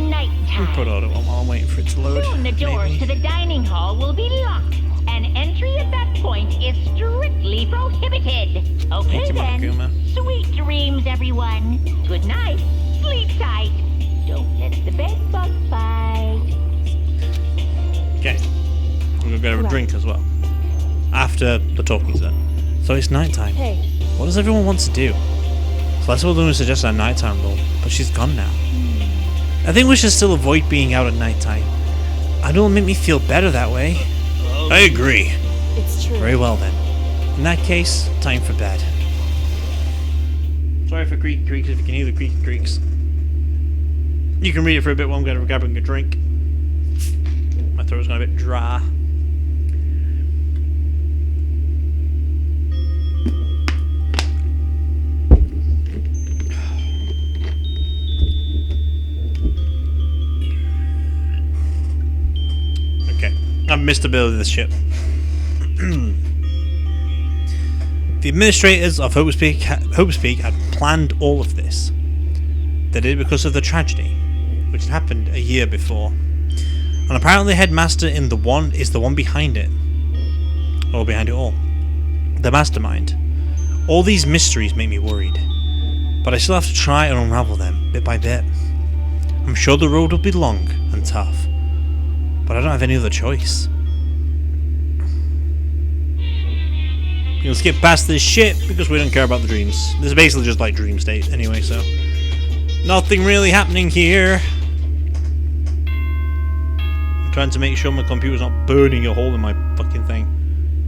nighttime. Put auto on while I'm waiting for it to load. Soon the doors maybe. to the dining hall will be locked, and entry at that point is strictly prohibited. Okay Thank you, then. Makuma. Sweet dreams, everyone. Good night. Sleep tight. Don't let the bed bug bite. Okay. I'm gonna go have a drink as well. After the talking's done. So it's nighttime. Hey, What does everyone want to do? Celeste Luna suggested a nighttime rule, but she's gone now. I think we should still avoid being out at nighttime. I don't make me feel better that way. I agree. it's true. Very well then. In that case, time for bed. Sorry for creaky creaks if you can hear the creaky creaks. You can read it for a bit while I'm grabbing a drink. My throat's gone a bit dry. Okay, I've missed a bit of this ship. The administrators of Hope's Peak had planned all of this. They did it because of the tragedy, which had happened a year before. And apparently the headmaster is the one behind it. Or behind it all. The mastermind. All these mysteries make me worried. But I still have to try and unravel them, bit by bit. I'm sure the road will be long and tough. But I don't have any other choice. We'll skip past this shit because we don't care about the dreams. This is basically just like dream state anyway, so nothing really happening here. I'm trying to make sure my computer's not burning a hole in my fucking thing,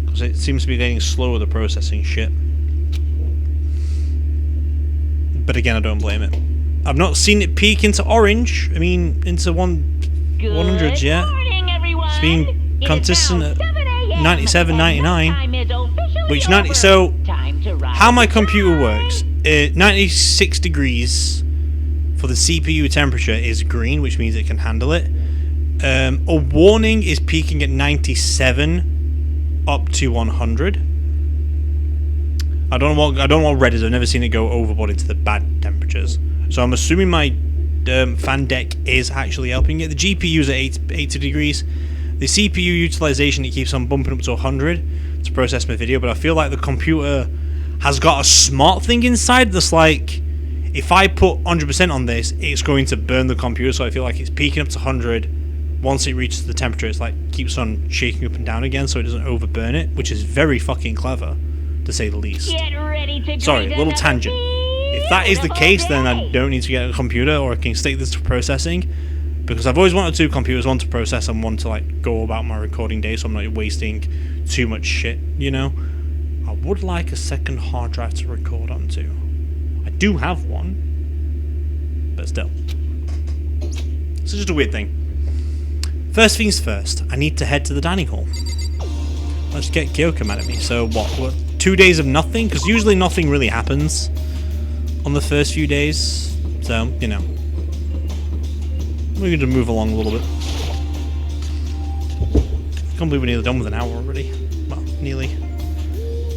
because it seems to be getting slower, the processing shit. But again, I don't blame it. I've not seen it peak into orange. I mean, into 100s yet. Morning, everyone. It's been It is consistent now at 7 a.m. 97, and 99. nighttime is officially Which over. so Time to rise how my to computer the works, 96 degrees for the CPU temperature is green, which means it can handle it. A warning is peaking at 97 up to 100. I don't know what red is. I've never seen it go overboard into the bad temperatures. So I'm assuming my fan deck is actually helping it. The GPU's at 80 degrees. The CPU utilization, it keeps on bumping up to 100 to process my video, but I feel like the computer has got a smart thing inside that's like, if I put 100% on this, it's going to burn the computer, so I feel like it's peaking up to 100. Once it reaches the temperature, it's like keeps on shaking up and down again so it doesn't overburn it, which is very fucking clever, to say the least. Get ready to Sorry, greet little another tangent. If that is the beautiful case, then I day. don't need to get a computer, or I can stick this to processing, because I've always wanted two computers, one to process and one to like go about my recording day, so I'm not wasting too much shit, you know. I would like a second hard drive to record onto. I do have one, but still. It's just a weird thing. First things first, I need to head to the dining hall. Let's get Kyoko mad at me. So what 2 days of nothing? Because usually nothing really happens on the first few days. So, you know. We're going to move along a little bit. Can't believe we're nearly done with an hour already. Well, nearly.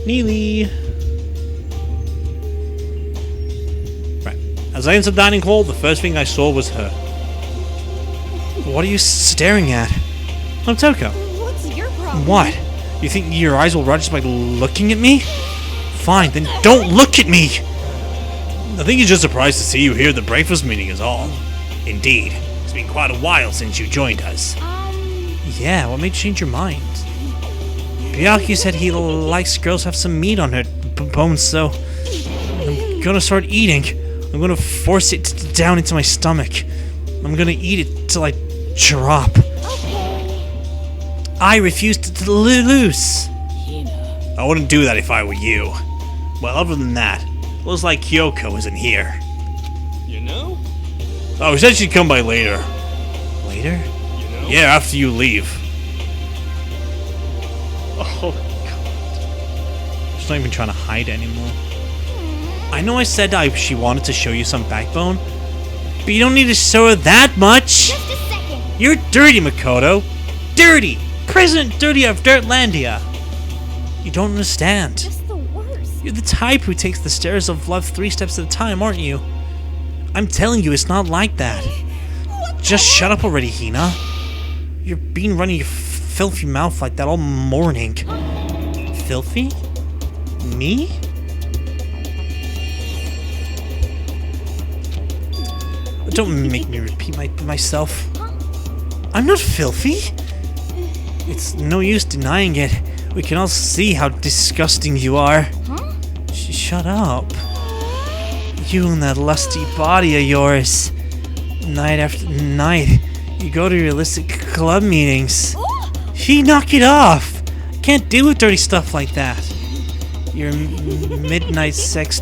Nearly. Right. As I entered the dining hall, the first thing I saw was her. What are you staring at? I'm Toko. What's your problem? What? You think your eyes will rot just by looking at me? Fine, then don't look at me! I think he's just surprised to see you here at the breakfast meeting is all. Indeed. It's been quite a while since you joined us. Yeah, what made you change your mind? Byaku said he likes girls to have some meat on her bones, so I'm gonna start eating. I'm gonna force it down into my stomach. I'm gonna eat it till I drop. I refuse to lose. Hina. I wouldn't do that if I were you. Well, other than that, looks like Kyoko isn't here. You know? Oh, he said she'd come by later. Later? You know? Yeah, after you leave. Oh, God. She's not even trying to hide anymore. I know I said she wanted to show you some backbone, but you don't need to show her that much. Just a second. You're dirty, Makoto. Dirty! President Dirty of Dirtlandia! You don't understand. Just the worst. You're the type who takes the stairs of love 3 steps at a time, aren't you? I'm telling you, it's not like that. Just shut up already, Hina. You've been running your filthy mouth like that all morning. Filthy? Me? Don't make me repeat myself. I'm not filthy. It's no use denying it. We can all see how disgusting you are. Shut up. You and that lusty body of yours. Night after night, you go to your illicit club meetings. You knock it off. Can't deal with dirty stuff like that. Your midnight sex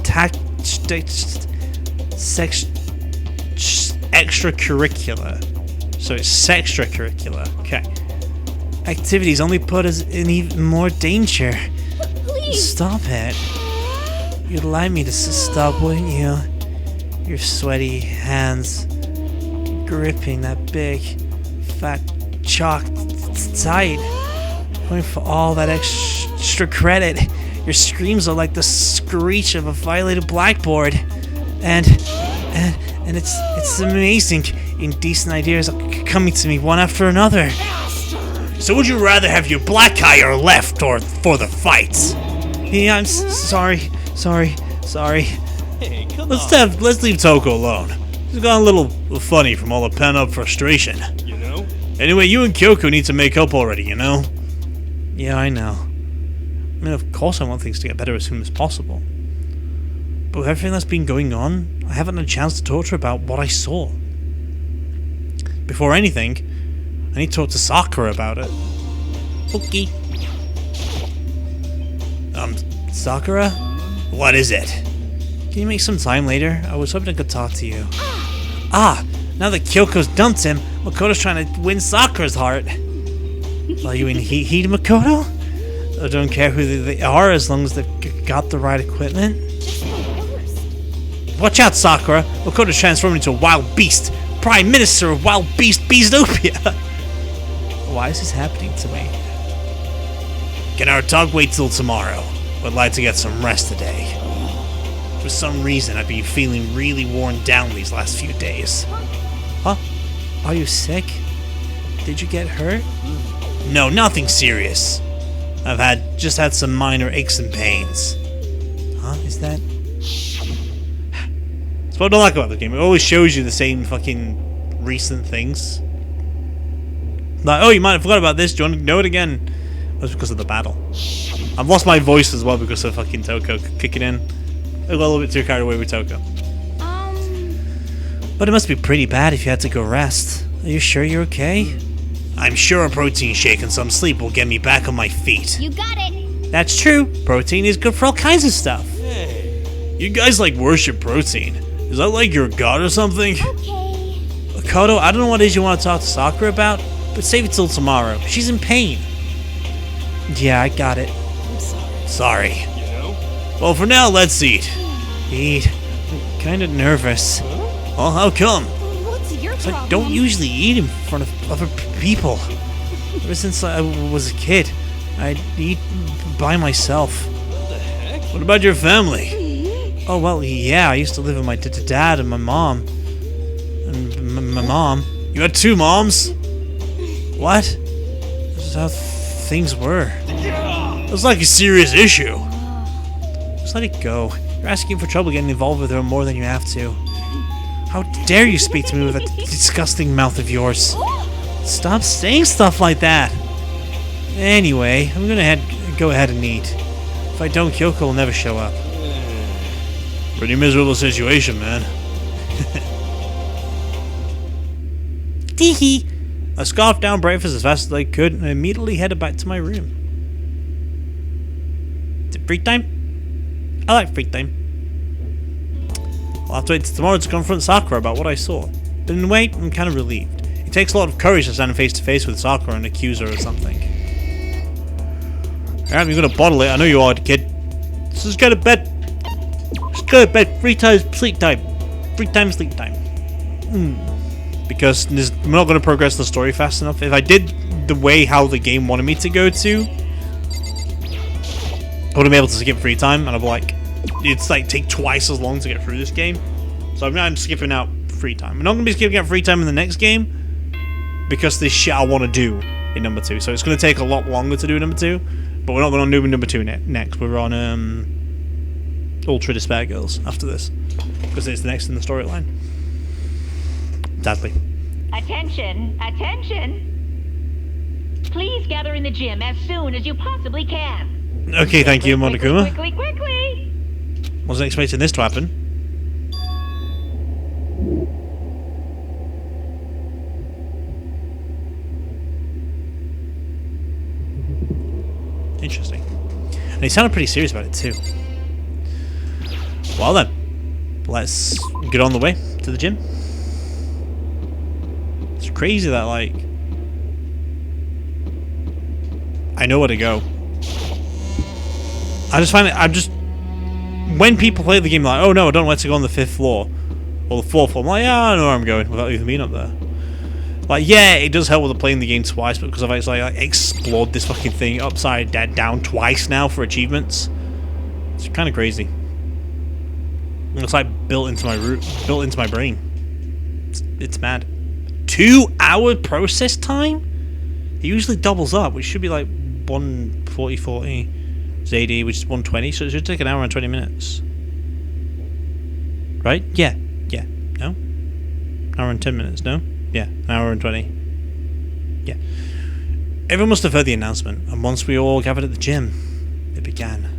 extracurricular. So it's sextracurricular. Okay. Activities only put us in even more danger. Please. Stop it. You'd like me to stop, wouldn't you? Your sweaty hands gripping that big, fat chalk tight. Going for all that extra credit. Your screams are like the screech of a violated blackboard. And it's amazing. Indecent ideas are coming to me one after another. So would you rather have your black eye or left or for the fights? Yeah, I'm sorry. Hey, come on. Let's leave Toko alone. He's gone a little funny from all the pent-up frustration. You know? Anyway, you and Kyoko need to make up already, you know? Yeah, I know. I mean, of course I want things to get better as soon as possible. But with everything that's been going on, I haven't had a chance to talk to her about what I saw. Before anything, I need to talk to Sakura about it. Okay. Sakura? What is it? Can you make some time later? I was hoping I could talk to you. Ah! Now that Kyoko's dumped him, Makoto's trying to win Sakura's heart. Are you in heat, Makoto? I don't care who they are as long as they've got the right equipment. Watch out, Sakura! Makoto's transformed into a wild beast! Prime Minister of Wild Beastopia! Why is this happening to me? Can our talk wait till tomorrow? Would like to get some rest today. For some reason, I've been feeling really worn down these last few days. Huh? Are you sick? Did you get hurt? No, nothing serious. I've just had some minor aches and pains. Huh? Is that... That's what I don't like about the game. It always shows you the same fucking recent things. Like, oh, you might have forgot about this. Do you want to know it again? That's because of the battle. I've lost my voice as well because of fucking Toko kicking in. I got a little bit too carried away with Toko. But it must be pretty bad if you had to go rest. Are you sure you're okay? I'm sure a protein shake and some sleep will get me back on my feet. You got it. That's true. Protein is good for all kinds of stuff. Hey. You guys like worship protein. Is that like your god or something? Okay. Makoto, I don't know what it is you want to talk to Sakura about, but save it till tomorrow. She's in pain. Yeah, I got it. I'm sorry. Sorry. You know? Well, for now, let's eat. Eat. I'm kind of nervous. Well, how come? What's your I problem? don't usually eat in front of other people. Ever since I was a kid, I eat by myself. What the heck? What about your family? Oh, well, yeah, I used to live with my dad and my mom. And my mom. You had 2 moms? What? This is how things were. It was like a serious issue. Just let it go. You're asking for trouble getting involved with her more than you have to. How dare you speak to me with that disgusting mouth of yours? Stop saying stuff like that. Anyway, I'm gonna go ahead and eat. If I don't, Kyoko will never show up. Pretty miserable situation, man. Teehee. I scarfed down breakfast as fast as I could and immediately headed back to my room. Is it free time? I like free time. I'll have to wait till tomorrow to confront Sakura about what I saw. But in a way, I'm kind of relieved. It takes a lot of courage to stand face to face with Sakura and accuse her of something. Alright, you're gonna bottle it. I know you are, kid. Just go to bed. Just go to bed. Free time, sleep time. Free time, sleep time. Because we're not going to progress the story fast enough. If I did the way how the game wanted me to go to, I wouldn't be able to skip free time, and I'd be like, it's like take twice as long to get through this game. So I'm skipping out free time. I'm not going to be skipping out free time in the next game because this shit I want to do in number 2. So it's going to take a lot longer to do number 2, but we're not going to do number 2 next. We're on Ultra Despair Girls after this because it's the next in the storyline. Sadly. Attention, attention. Please gather in the gym as soon as you possibly can. Okay, thank you, Monokuma. Quickly, quickly. Wasn't expecting this to happen. Interesting. And he sounded pretty serious about it too. Well then, let's get on the way to the gym. It's crazy that, like, I know where to go. I just find it, when people play the game, like, oh no, I don't know where to go on the 5th floor, or the 4th floor, I'm like, yeah, I know where I'm going, without even being up there. Like, yeah, it does help with playing the game twice, but because I've actually, like, explored this fucking thing upside down twice now for achievements, it's kind of crazy. It's like built into my brain. It's mad. 2-hour process time? It usually doubles up, which should be like 140 ZD, which is 120, so it should take an hour and 20 minutes. Right? Yeah. No? Hour and 10 minutes, no? Yeah, an hour and 20. Yeah. Everyone must have heard the announcement, and once we all gathered at the gym, it began.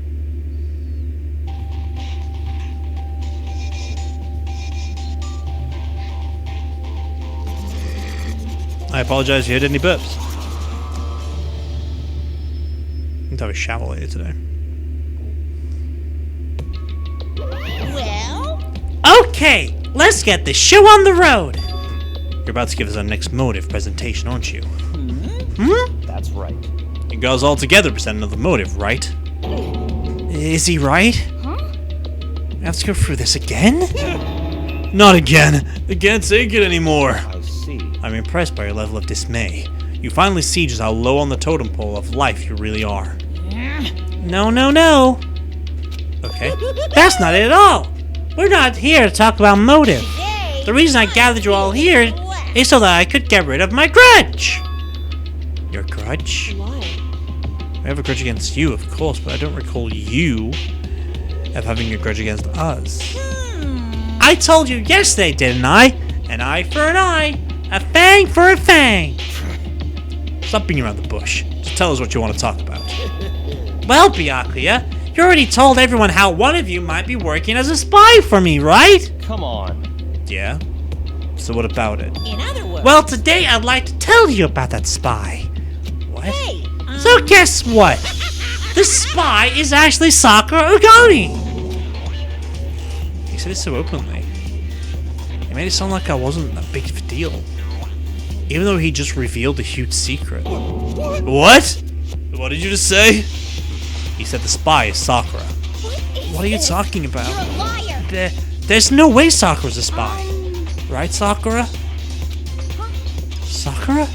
I apologize if you heard any burps. I need to have a shower later today. Well? Okay, let's get this show on the road! You're about to give us our next motive presentation, aren't you? That's right. You guys all together present another motive, right? Is he right? Huh? We have to go through this again? Not again! I can't take it anymore! I see. I'm impressed by your level of dismay. You finally see just how low on the totem pole of life you really are. No. Okay. That's not it at all! We're not here to talk about motive. The reason I gathered you all here is so that I could get rid of my grudge! Your grudge? Why? I have a grudge against you, of course, but I don't recall you of having a grudge against us. I told you yesterday, didn't I? An eye for an eye, a fang for a fang. Stop beating around the bush. Just tell us what you want to talk about. Well, Byakuya, you already told everyone how one of you might be working as a spy for me, right? Come on. Yeah? So what about it? In other words... Well, today I'd like to tell you about that spy. What? Hey, So guess what? The spy is actually Sakura Ogani! He said it so openly. He made it sound like I wasn't that big of a deal. Even though he just revealed a huge secret. What? What did you just say? He said the spy is Sakura. What are you talking about? You're a liar! There's no way Sakura's a spy. Right, Sakura? Sakura?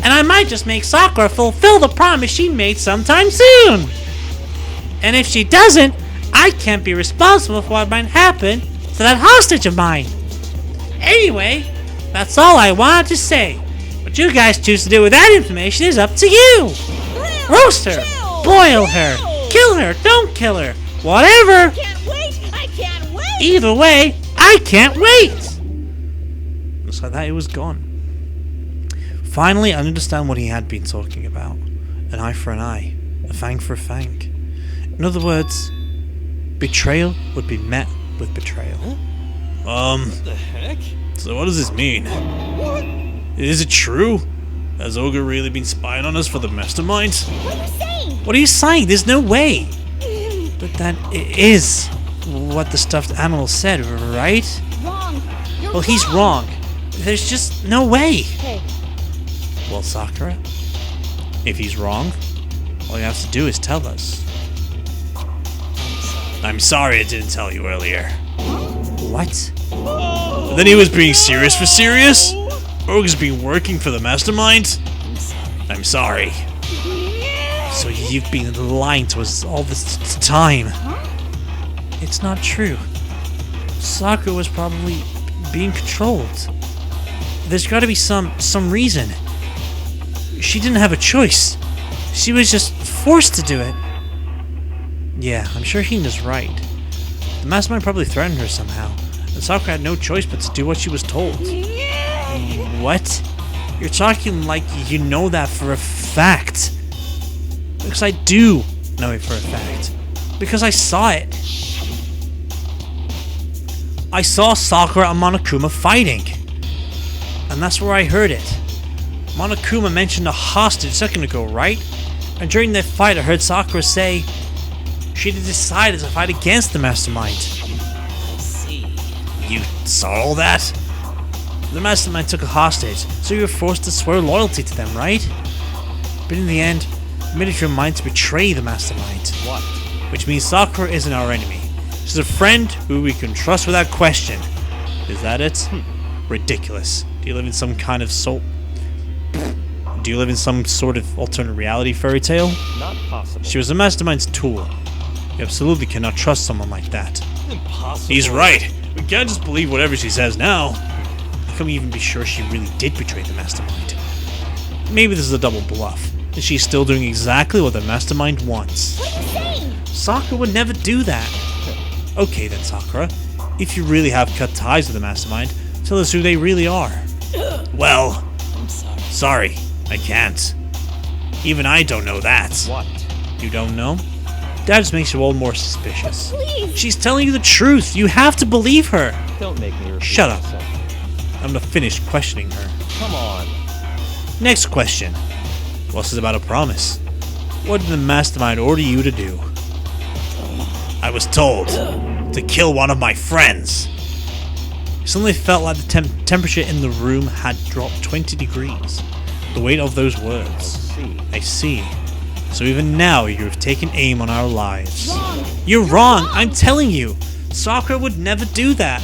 and I might just make Sakura fulfill the promise she made sometime soon. And if she doesn't, I can't be responsible for what might happen to that hostage of mine. Anyway, that's all I wanted to say. What you guys choose to do with that information is up to you. Roast her, boil her, kill her, don't kill her, whatever. Can't wait! I can't wait! Either way, I can't wait. Just like that, it was gone. Finally, I understand what he had been talking about. An eye for an eye, a fang for a fang. In other words, betrayal would be met with betrayal. What the heck? So what does this mean? What? Is it true? Has Ogre really been spying on us for the mastermind? What are you saying? What are you saying? There's no way. But that is what the stuffed animal said, right? Wrong. You're Well, he's wrong. There's just no way. Hey, Well, Sakura, if he's wrong, all you have to do is tell us. I'm sorry I didn't tell you earlier. What? But then he was being serious for serious? Ogre's been working for the mastermind? I'm sorry. So you've been lying to us all this time. It's not true. Sakura was probably being controlled. There's gotta be some reason. She didn't have a choice. She was just forced to do it. Yeah, I'm sure Hina's right. The mastermind probably threatened her somehow, and Sakura had no choice but to do what she was told. What? You're talking like you know that for a fact. Because I do know it for a fact. Because I saw it. I saw Sakura and Monokuma fighting. And that's where I heard it. Monokuma mentioned a hostage a second ago, right? And during that fight I heard Sakura say she'd decided to fight against the mastermind. I see. You saw all that? The mastermind took a hostage, so you were forced to swear loyalty to them, right? But in the end, you made it your mind to betray the mastermind. What? Which means Sakura isn't our enemy. She's a friend who we can trust without question. Is that it? Ridiculous. Do you live in some kind of Do you live in some sort of alternate reality fairy tale? Not possible. She was the mastermind's tool. You absolutely cannot trust someone like that. Impossible. He's right. We can't just believe whatever she says now. How can we even be sure she really did betray the mastermind? Maybe this is a double bluff, and she's still doing exactly what the mastermind wants. what are you saying? Sakura would never do that. Okay then, Sakura. If you really have cut ties with the mastermind, tell us who they really are. Well, I'm sorry. sorry, I can't. Even I don't know that. What? You don't know? That just makes you all more suspicious. Please. She's telling you the truth. You have to believe her. Don't make me repeat Shut up. myself. I'm gonna finish questioning her. Come on. Next question. What's this about a promise? What did the mastermind order you to do? I was told to kill one of my friends. It suddenly felt like the temperature in the room had dropped 20 degrees. The weight of those words. See. I see. So even now you have taken aim on our lives. Wrong. You're wrong, I'm telling you. Sakura would never do that.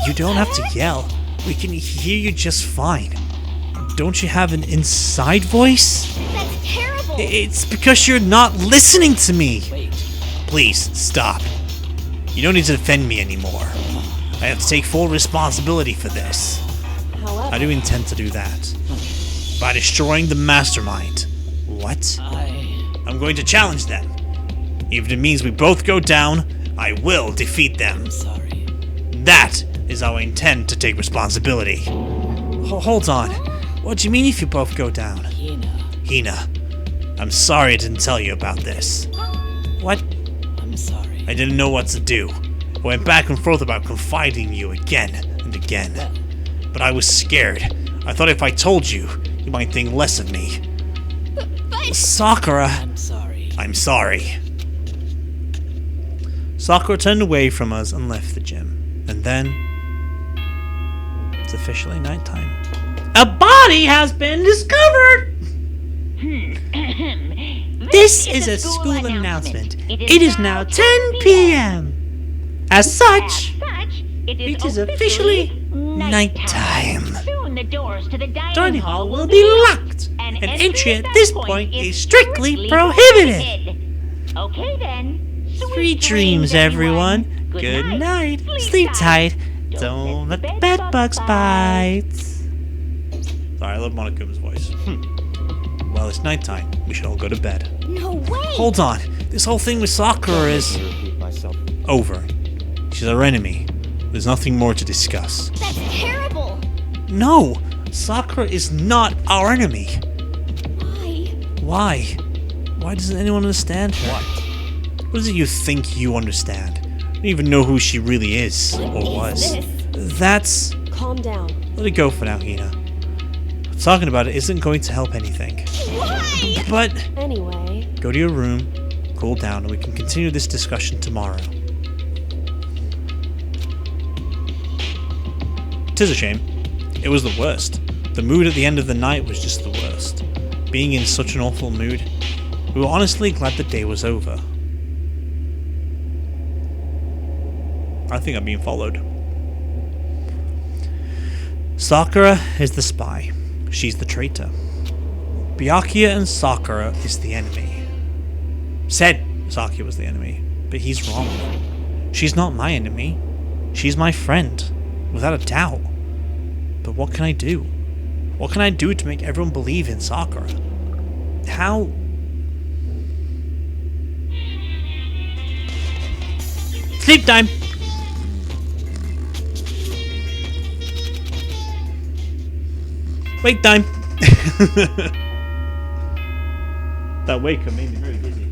You don't have to yell. We can hear you just fine. Don't you have an inside voice? That's terrible. It's because you're not listening to me. Wait. Please, stop. You don't need to defend me anymore. I have to take full responsibility for this. However, I do intend to do that. By destroying the mastermind. What? I'm going to challenge them. Even if it means we both go down, I will defeat them. I'm sorry. That is how I intend to take responsibility. Hold on. What do you mean if you both go down? Hina, I'm sorry I didn't tell you about this. What? I'm sorry. I didn't know what to do. I went back and forth about confiding in you again and again. But I was scared. I thought if I told you, you might think less of me. Sakura, I'm sorry. I'm sorry. Sakura turned away from us and left the gym. And then, it's officially nighttime. A body has been discovered! This is a school announcement. It is now 10 p.m. As such, it is officially nighttime. Soon the doors to the Dining hall will be locked. and Entry entry at this point is strictly prohibited. Okay then. Sweet dreams, everyone. Good night. Sleep tight. Don't let the bed bugs bite. Sorry, I love Monokuma's voice. Well, it's nighttime. We should all go to bed. No way! Hold on. This whole thing with Sakura is Repeat myself. over. She's our enemy. There's nothing more to discuss. That's terrible! No! Sakura is not our enemy. Why? Why? Why doesn't anyone understand her? What is it you think you understand? You don't even know who she really is, or was. This? That's... Calm down. Let it go for now, Hina. Talking about it isn't going to help anything. Why? But Anyway, go to your room, cool down, and we can continue this discussion tomorrow. Tis a shame. It was the worst. The mood at the end of the night was just the worst. Being in such an awful mood, we were honestly glad the day was over. I think I'm being followed. Sakura is the spy. She's the traitor. Byakuya and Sakura is the enemy. Said Sakura was the enemy, but he's wrong. She's not my enemy. She's my friend, without a doubt. But what can I do? What can I do to make everyone believe in Sakura? How? Sleep time! Wake time! That wake-up made me very busy.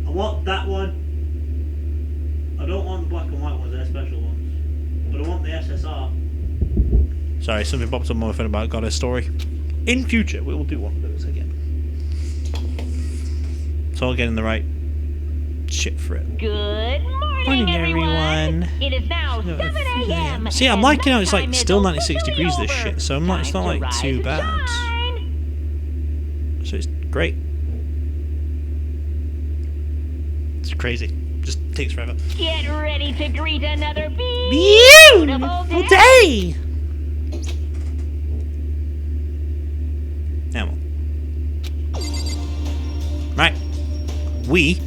I want that one. I don't want the black and white ones, they're special ones. But I want the SSR. Sorry, something popped up on my phone about Goddess Story. In future, we will do one of those again. So I'll get in the right shit for it. Good morning, everyone. It is now 7 a.m. See, I'm and liking how it's like nighttime is still 96 officially degrees this over. shit, so I'm not, it's not Time to like rise too and bad. shine. So it's great. It's crazy. Just takes forever. Get ready to greet another Beautiful beautiful day! Now, right. We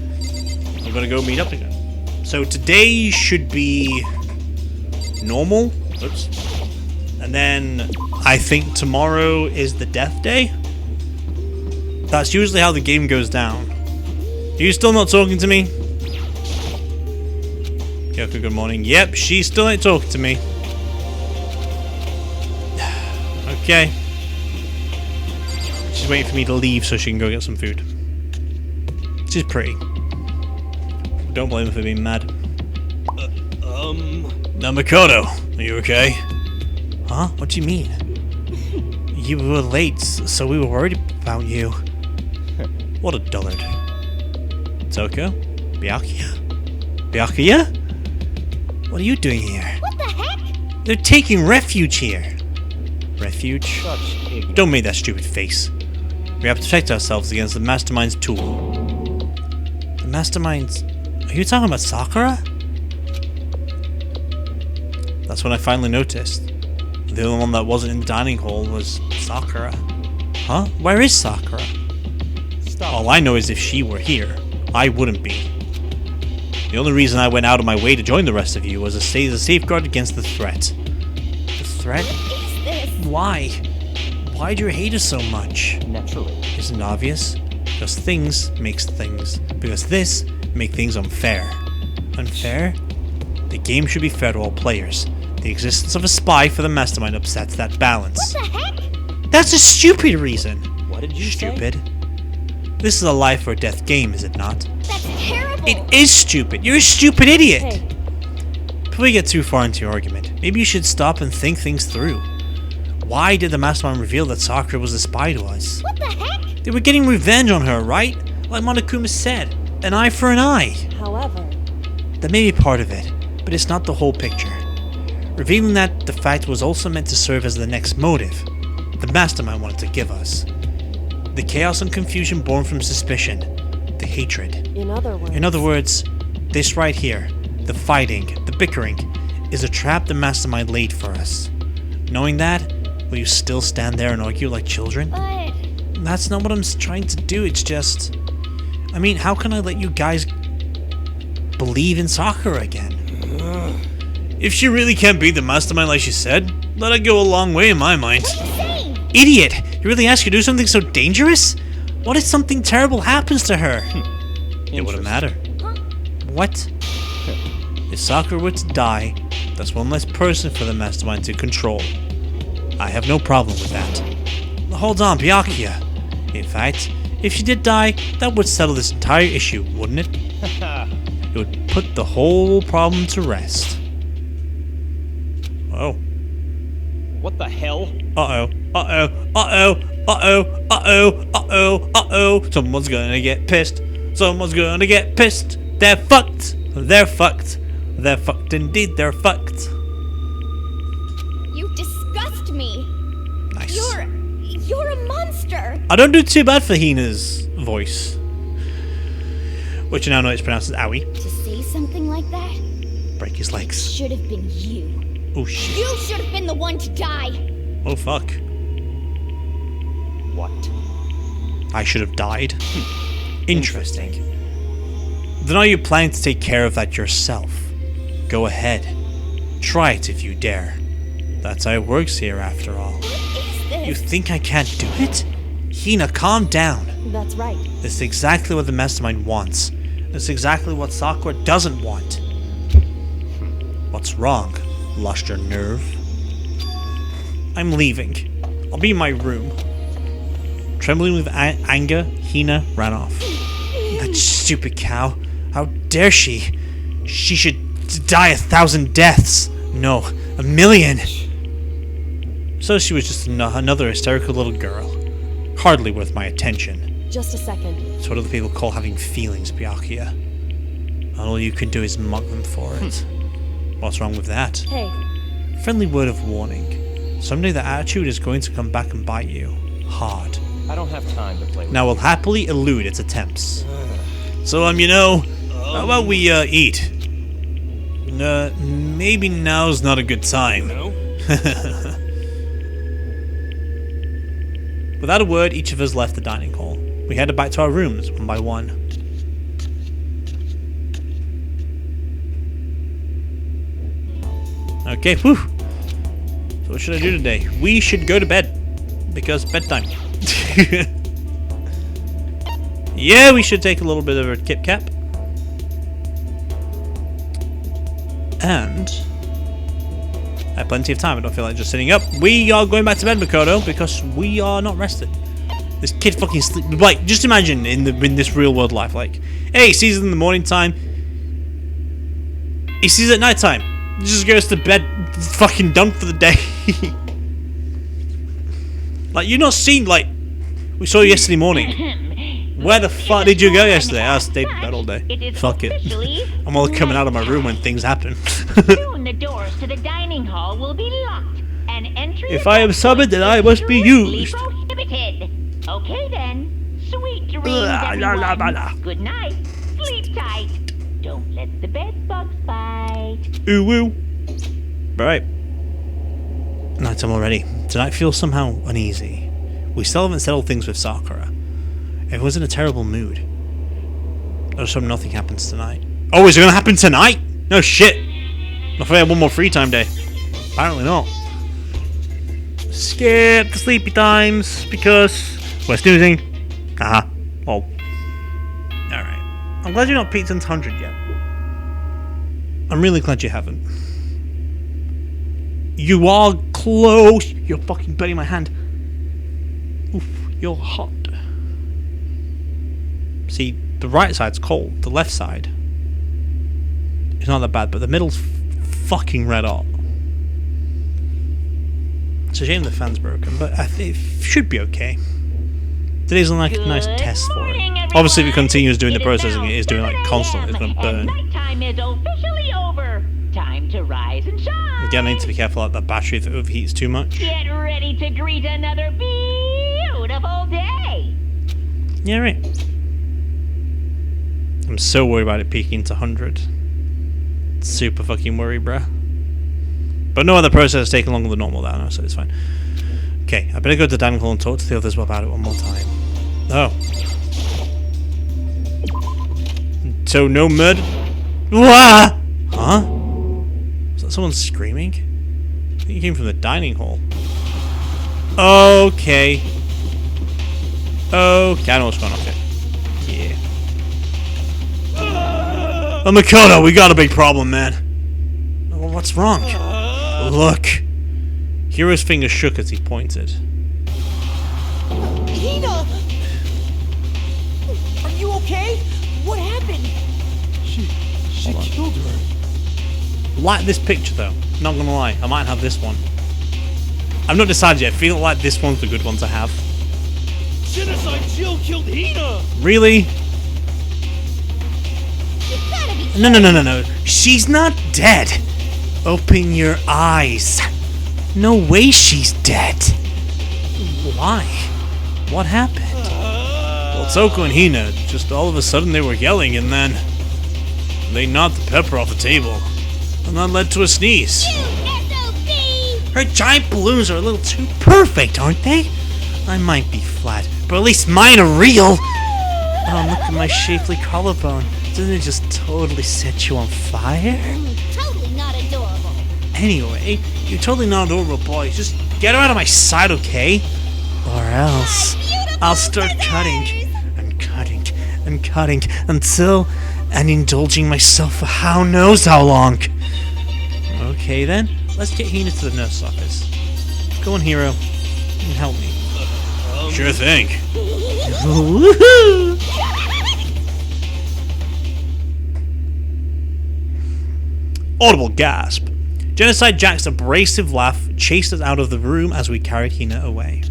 are gonna go meet up again. So today should be normal. Oops. And then I think tomorrow is the death day. That's usually how the game goes down. Are you still not talking to me? Kyoko, good morning. Yep, she still ain't talking to me. Okay. She's waiting for me to leave so she can go get some food. She's pretty. Don't blame her for being mad. Now, Makoto, are you okay? Huh? What do you mean? You were late, so we were worried about you. What a dullard. Toko? Byakuya? Byakuya? What are you doing here? What the heck? They're taking refuge here. Refuge? Such ignorance. Don't make that stupid face. We have to protect ourselves against the Mastermind's tool. The Mastermind's... Are you talking about Sakura? That's when I finally noticed. The only one that wasn't in the dining hall was Sakura. Huh? Where is Sakura? Stop. All I know is if she were here, I wouldn't be. The only reason I went out of my way to join the rest of you was to stay as a safeguard against the threat. The threat? What is this? Why? Why do you hate us so much? Naturally. Isn't it obvious? Because things makes things. Because this make things unfair. Unfair? The game should be fair to all players. The existence of a spy for the Mastermind upsets that balance. What the heck? That's a stupid reason. What did you say? Stupid. This is a life or death game, is it not? That's terrible! It is stupid. You're a stupid idiot. hey, Before we get too far into your argument, maybe you should stop and think things through. Why did the Mastermind reveal that Sakura was a spy to us? What the heck? They were getting revenge on her, right? Like Monokuma said, an eye for an eye. however, That may be part of it, but it's not the whole picture. Revealing that the fact was also meant to serve as the next motive the Mastermind wanted to give us. The chaos and confusion born from suspicion. The hatred. in other words, This right here, the fighting, the bickering, is a trap the Mastermind laid for us. Knowing that, will you still stand there and argue like children? But... That's not what I'm trying to do. It's just... I mean, how can I let you guys believe in Sakura again? If she really can't be the mastermind like she said, let her go a long way in my mind. Idiot! You really asked her to do something so dangerous? What if something terrible happens to her? It wouldn't matter. What? If Sakura were to die, that's one less person for the mastermind to control. I have no problem with that. Hold on, Byakuya. In fact, if she did die, that would settle this entire issue, wouldn't it? It would put the whole problem to rest. Oh. What the hell? Uh-oh. Uh-oh. Uh-oh. Uh-oh. Uh-oh. Uh-oh. Uh-oh. Someone's gonna get pissed. Someone's gonna get pissed. They're fucked. They're fucked. They're fucked indeed. They're fucked. You disgust me. Nice. You're a monster. I don't do too bad for Hina's voice. Which you now know it's pronounced as Owie. To say something like that Break his legs. should have been you. Oh shit. You should have been the one to die. Oh fuck. What? I should have died. Interesting. Then are you planning to take care of that yourself? Go ahead. Try it if you dare. That's how it works here after all. What is this? You think I can't do it? Hina, calm down. That's right. This is exactly what the mastermind wants. This is exactly what Sakura doesn't want. What's wrong? Lost your nerve? I'm leaving. I'll be in my room. Trembling with anger, Hina ran off. That stupid cow. How dare she? She should die 1,000 deaths. No, 1,000,000. So she was just another hysterical little girl. Hardly worth my attention. Just a second. It's what other people call having feelings, Byakuya. And all you can do is mock them for it. What's wrong with that? Hey, Friendly word of warning. Someday that attitude is going to come back and bite you. Hard. I don't have time to play with Now we'll happily elude its attempts. So, you know, how about we, eat? Maybe now's not a good time. No? Without a word, each of us left the dining hall. We headed back to our rooms, one by one. Okay, whew. So what should I do today? We should go to bed. Because bedtime. Yeah, we should take a little bit of a Kit Cap. And I have plenty of time. I don't feel like just sitting up. We are going back to bed, Makoto, because we are not rested. This kid fucking sleep. Like, just imagine in this real world life. Like, hey, he sees it in the morning time. He sees it at night time. He just goes to bed, fucking done for the day. Like, you're not seen, like, we saw you yesterday morning. Where the fuck did you go yesterday? I stayed in bed all day. Fuck it. I'm all coming out of my room when things happen. Soon the doors to the dining hall will be locked, and entry. If I am summoned, then I must be strictly used. prohibited. Okay then. Sweet dreams, La, la, la, la, la. everyone. Good night. Sleep tight. Don't let the bed bugs bite. Ooh woo. Right. Nighttime already. Tonight feels somehow uneasy. We still haven't settled things with Sakura. Everyone's in a terrible mood. Let's hope nothing happens tonight. Oh, is it gonna happen tonight? No shit. I thought I had one more free time day. Apparently not. Skip the sleepy times because we're snoozing. Haha. Oh. Alright. I'm glad you're not peaked into 100 yet. I'm really glad you haven't. You are close. You're fucking burning my hand. Oof, you're hot. See, the right side's cold. The left side is not that bad, but the middle's fucking red hot. It's a shame the fan's broken, but it should be okay. Today's like a nice test for it. Obviously, if it continues doing the processing, it is doing like constantly. It's gonna burn. Nighttime is officially over. Time to rise and shine. Again, I need to be careful like the battery if it overheats too much. Get ready to greet another beautiful day. Yeah, right. I'm so worried about it peaking to 100. Super fucking worried, bruh. But no other process has taken longer than normal now, so it's fine. Okay, I better go to the dining hall and talk to the others about it one more time. Oh. So no murder? Wah! Huh? Was that someone screaming? I think it came from the dining hall. Okay. Okay, I know what's going on here. Yeah. Oh, Makoto, we got a big problem, man. Well, what's wrong? Look. Hiro's finger shook as he pointed. Hina! Are you okay? What happened? She killed her. Like this picture, though. Not gonna lie, I might have this one. I've not decided yet. I feel like this one's the good one to have. Genocide Jill killed Hina! Really? You gotta be No. She's not dead. Open your eyes. No way she's dead. Why? What happened? Well, Toko and Hina, just all of a sudden they were yelling and then they knocked the pepper off the table. And that led to a sneeze. SOB! Her giant balloons are a little too perfect, aren't they? I might be flat, but at least mine are real. Oh, look at my shapely collarbone. Doesn't it just totally set you on fire? Totally not adorable. Anyway, you're totally not adorable, boy. Just get her out of my sight, okay? Or else I'll start cutting and cutting and cutting until and indulging myself for how knows how long. Okay then, let's get Hina to the nurse's office. Go on, Hiro, and help me. Sure thing. Woohoo! Audible gasp. Genocide Jack's abrasive laugh chased us out of the room as we carried Hina away.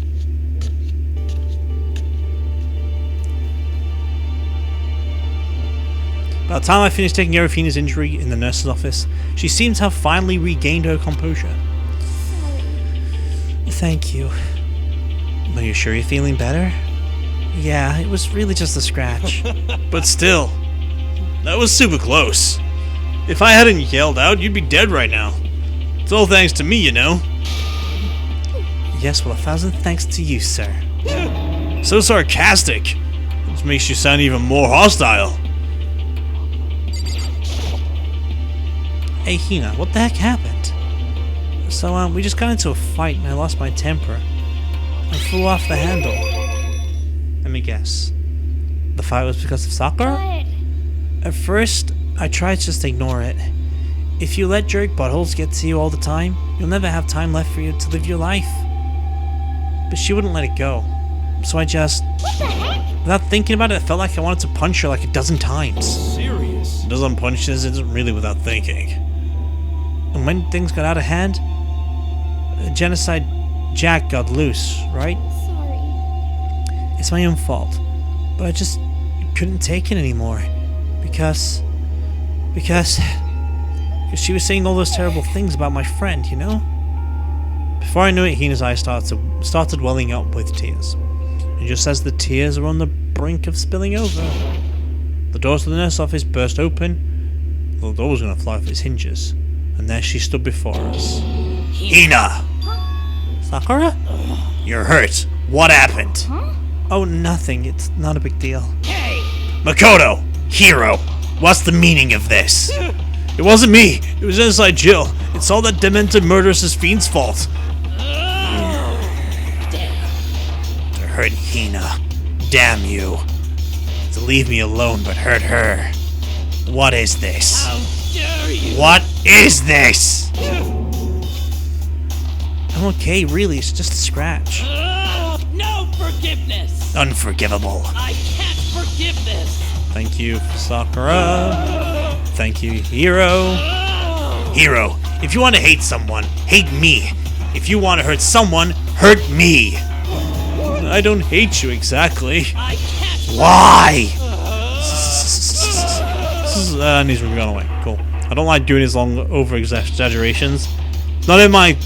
By the time I finished taking care of Hina's injury in the nurse's office, she seemed to have finally regained her composure. Thank you. Are you sure you're feeling better? Yeah, it was really just a scratch. But still, that was super close. If I hadn't yelled out, you'd be dead right now. It's all thanks to me, you know. Yes, well, 1,000 thanks to you, sir. So sarcastic. This makes you sound even more hostile. Hey, Hina, what the heck happened? So, we just got into a fight and I lost my temper. I flew off the handle. Let me guess. The fight was because of Sakura? But At first, I tried to just ignore it. If you let jerk buttholes get to you all the time, you'll never have time left for you to live your life. But she wouldn't let it go. So I just... what the heck? Without thinking about it, I felt like I wanted to punch her like a dozen times. Serious? Dozen punches isn't really without thinking. And when things got out of hand, Genocide Jack got loose, right? Sorry. It's my own fault. But I just couldn't take it anymore. Because she was saying all those terrible things about my friend, you know? Before I knew it, Hina's eyes started welling up with tears. And just as the tears were on the brink of spilling over, the doors to the nurse office burst open. The door was going to fly off its hinges. And there she stood before us. Hina! Sakura? You're hurt. What happened? Oh, nothing. It's not a big deal. Hey! Makoto! Hiro! What's the meaning of this? It wasn't me. It was Genocide Jill. It's all that demented murderous fiend's fault. To hurt Hina. Damn you. To leave me alone but hurt her. What is this? How dare you! What is this? I'm okay, really. It's just a scratch. No forgiveness! Unforgivable. I can't forgive this! Thank you, Sakura. Thank you, Hiro. Hiro, if you want to hate someone, hate me. If you want to hurt someone, hurt me. I don't hate you exactly. I can't. Why? And he's gone away. Cool. I don't like doing his long over-exaggerations. Not in my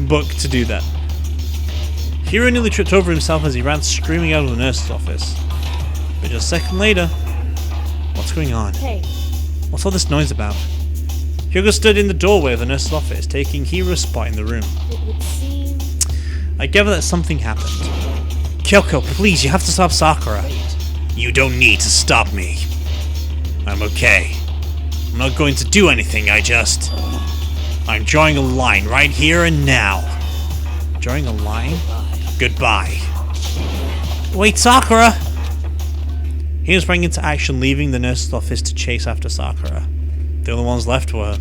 book to do that. Hiro nearly tripped over himself as he ran screaming out of the nurse's office. But just a second later... What's going on? Hey, What's all this noise about? Hugo stood in the doorway of the nurse's office, taking Hiro's spot in the room. it would seem... I gather that something happened. Kyoko, please, you have to stop Sakura. You don't need to stop me. I'm okay. I'm not going to do anything, I'm drawing a line right here and now. Drawing a line? Goodbye. Wait, Sakura! He was bringing into action, leaving the nurse's office to chase after Sakura. The only ones left were...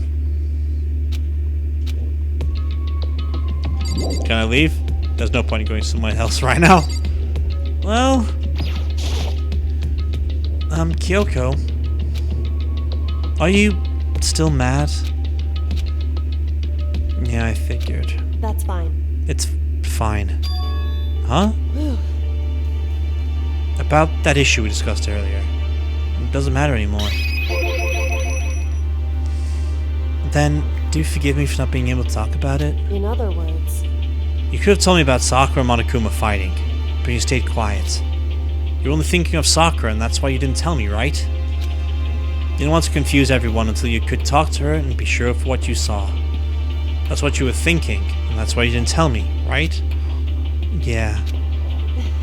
Can I leave? There's no point in going somewhere else right now. Well... Kyoko... Are you still mad? Yeah, I figured. That's fine. It's fine. Huh? About that issue we discussed earlier. It doesn't matter anymore. Then, do you forgive me for not being able to talk about it? In other words... You could have told me about Sakura and Monokuma fighting, but you stayed quiet. You're only thinking of Sakura, and that's why you didn't tell me, right? You didn't want to confuse everyone until you could talk to her and be sure of what you saw. That's what you were thinking, and that's why you didn't tell me, right? Yeah.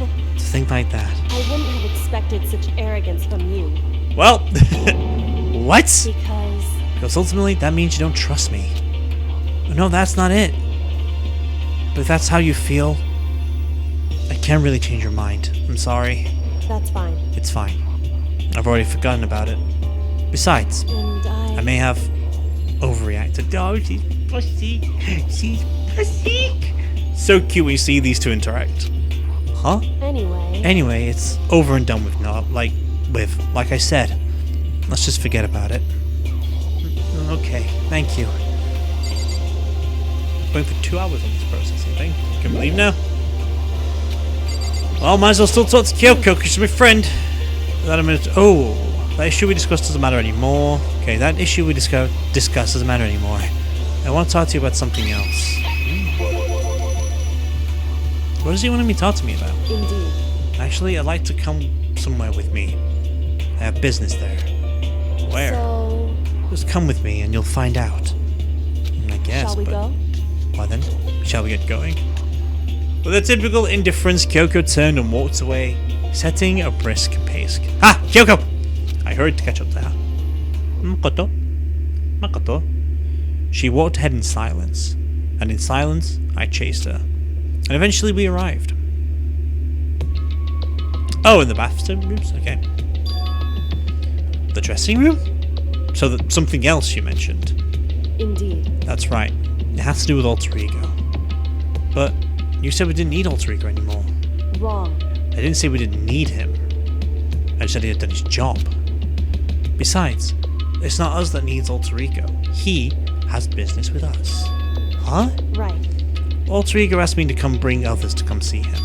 To think like that. I wouldn't have expected such arrogance from you. Well, what? Because ultimately, that means you don't trust me. No, that's not it. But if that's how you feel, I can't really change your mind. I'm sorry. That's fine. It's fine. I've already forgotten about it. Besides, And I may have overreacted. Oh, she's pussy. She's pussy. So cute when you see these two interact. Huh? Anyway, it's over and done with now. Like I said. Let's just forget about it. Okay, thank you. Going for 2 hours on this processing thing. Can we leave now? Well, might as well still talk to Kyoko because she's my friend. That a minute. Oh, that issue we discussed doesn't matter anymore. Okay, that issue we discussed doesn't matter anymore. I want to talk to you about something else. What does he want me to talk to me about? Indeed. Actually, I'd like to come somewhere with me. I have business there. Where? So... Just come with me and you'll find out. I guess, Shall we go? Why then? Shall we get going? With a typical indifference, Kyoko turned and walked away, setting a brisk pace. Ah! Kyoko! I hurried to catch up to her. Makoto? Makoto? She walked ahead in silence, and in silence, I chased her. And eventually we arrived. Oh, in the bathroom rooms? Okay. The dressing room? So that something else you mentioned. Indeed. That's right. It has to do with alter ego. But you said we didn't need alter ego anymore. Wrong. I didn't say we didn't need him. I just said he had done his job. Besides, it's not us that needs alter ego. He has business with us. Huh? Right. Alter ego asked me to come bring others to come see him.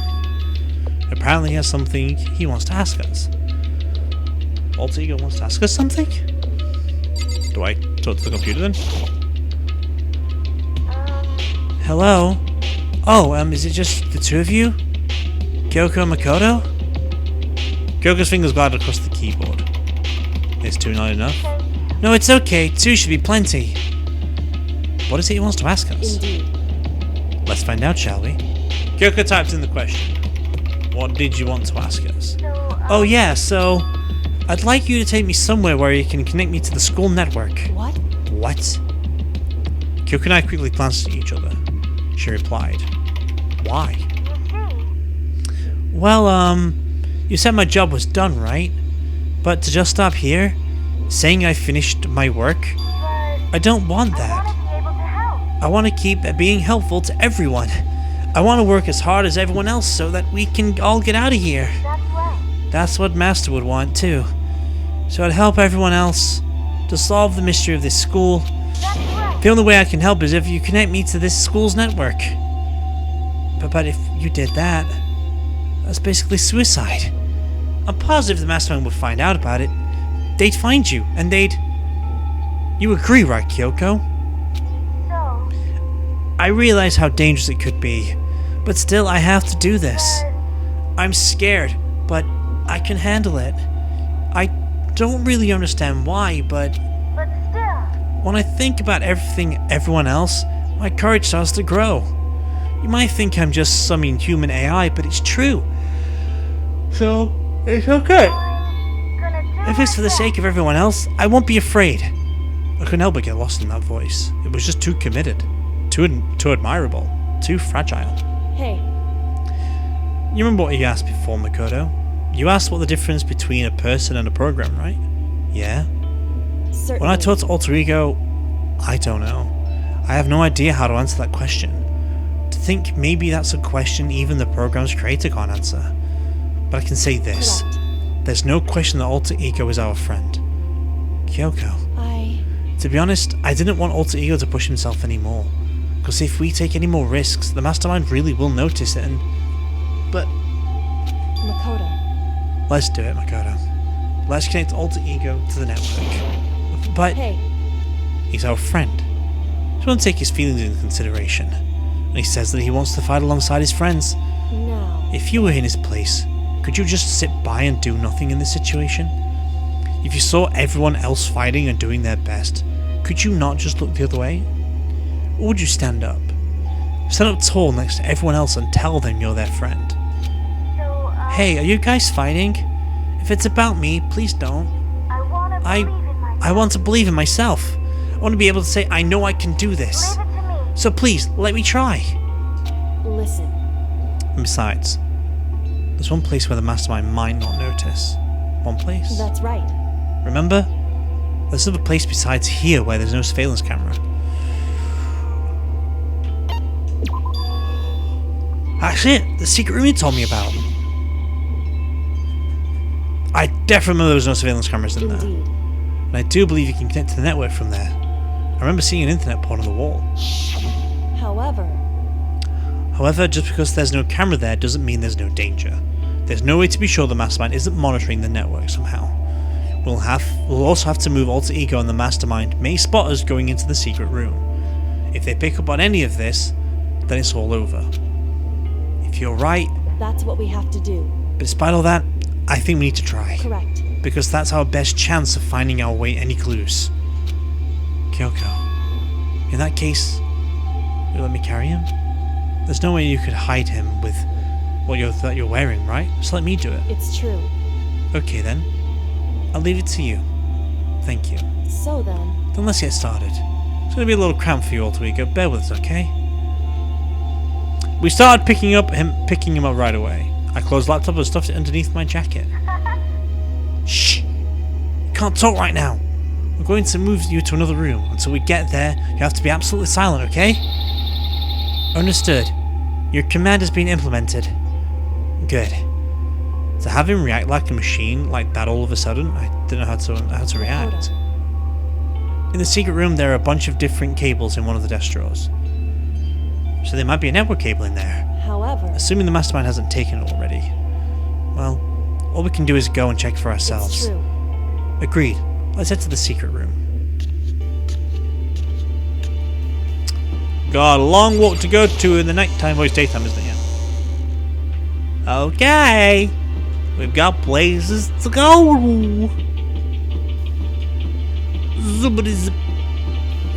Apparently he has something he wants to ask us. Alter ego wants to ask us something? Do I talk to the computer then? Hello? Oh, is it just the two of you? Kyoko and Makoto? Kyoko's fingers glided across the keyboard. Is 2 not enough? No, it's okay. 2 should be plenty. What is it he wants to ask us? Indeed. Let's find out, shall we? Kyoko typed in the question. What did you want to ask us? Oh yeah, so... I'd like you to take me somewhere where you can connect me to the school network. What? What? Kyoko and I quickly glanced at each other. She replied. Why? Well, you said my job was done, right? But to just stop here, saying I finished my work, I don't want that. I want to keep being helpful to everyone. I want to work as hard as everyone else so that we can all get out of here. That's what Master would want too. So I'd help everyone else to solve the mystery of this school. The only way I can help is if you connect me to this school's network. But if you did that, that's basically suicide. I'm positive the Mastermind would find out about it. They'd find you, and they'd... You agree, right, Kyoko? I realize how dangerous it could be, but still I have to do this. I'm scared, but I can handle it. I don't really understand why, but still. When I think about everyone else, my courage starts to grow. You might think I'm just some inhuman AI, but it's true. So, it's okay. If it's for the sake of everyone else, I won't be afraid. I couldn't help but get lost in that voice. It was just too committed, too admirable, too fragile. Hey, You remember what you asked before, Makoto? You asked what the difference between a person and a program, right? Yeah? certainly. When I talk to Alter Ego, I don't know. I have no idea how to answer that question. To think maybe that's a question even the program's creator can't answer. But I can say this. Correct. There's no question that Alter Ego is our friend. Kyoko. To be honest, I didn't want Alter Ego to push himself anymore. Because if we take any more risks, the Mastermind really will notice it and... But... Makoto. Let's do it, Makoto. Let's connect Alter Ego to the network. But... Hey, He's our friend. Just want to take his feelings into consideration. And he says that he wants to fight alongside his friends. now. If you were in his place, could you just sit by and do nothing in this situation? If you saw everyone else fighting and doing their best, could you not just look the other way? Or would you stand up? Stand up tall next to everyone else and tell them you're their friend. Hey, are you guys fighting? If it's about me, please don't. I want to believe in myself. I want to be able to say I know I can do this. So please, let me try. Listen. And besides, there's one place where the Mastermind might not notice. One place. That's right. Remember? There's another place besides here where there's no surveillance camera. Actually, the secret room you told me about. I definitely remember there was no surveillance cameras in there. Indeed. And I do believe you can connect to the network from there. I remember seeing an internet port on the wall. However, just because there's no camera there doesn't mean there's no danger. There's no way to be sure the Mastermind isn't monitoring the network somehow. We'll also have to move Alter Ego, and the Mastermind may spot us going into the secret room. If they pick up on any of this, then it's all over. If you're right, That's what we have to do. but despite all that, I think we need to try. Correct. Because that's our best chance of finding our way any clues. Kyoko, in that case, will you let me carry him? There's no way you could hide him with what that you're wearing, right? So let me do it. It's true. Okay then. I'll leave it to you. Thank you. So then. Then let's get started. It's gonna be a little cramped for you, Alter Ego. Bear with us, okay? We started picking him up right away. I closed the laptop and stuffed it underneath my jacket. Shh! You can't talk right now. We're going to move you to another room. Until we get there, you have to be absolutely silent, okay? Understood. Your command has been implemented. Good. To have him react like a machine like that all of a sudden, I didn't know how to react. In the secret room, there are a bunch of different cables in one of the desk drawers. So there might be a network cable in there. However. Assuming the Mastermind hasn't taken it already. Well, all we can do is go and check for ourselves. It's true. Agreed. Let's head to the secret room. Got a long walk to go to in the nighttime. Well, it's daytime, isn't it? Yeah. Okay. We've got places to go. Zippity zip.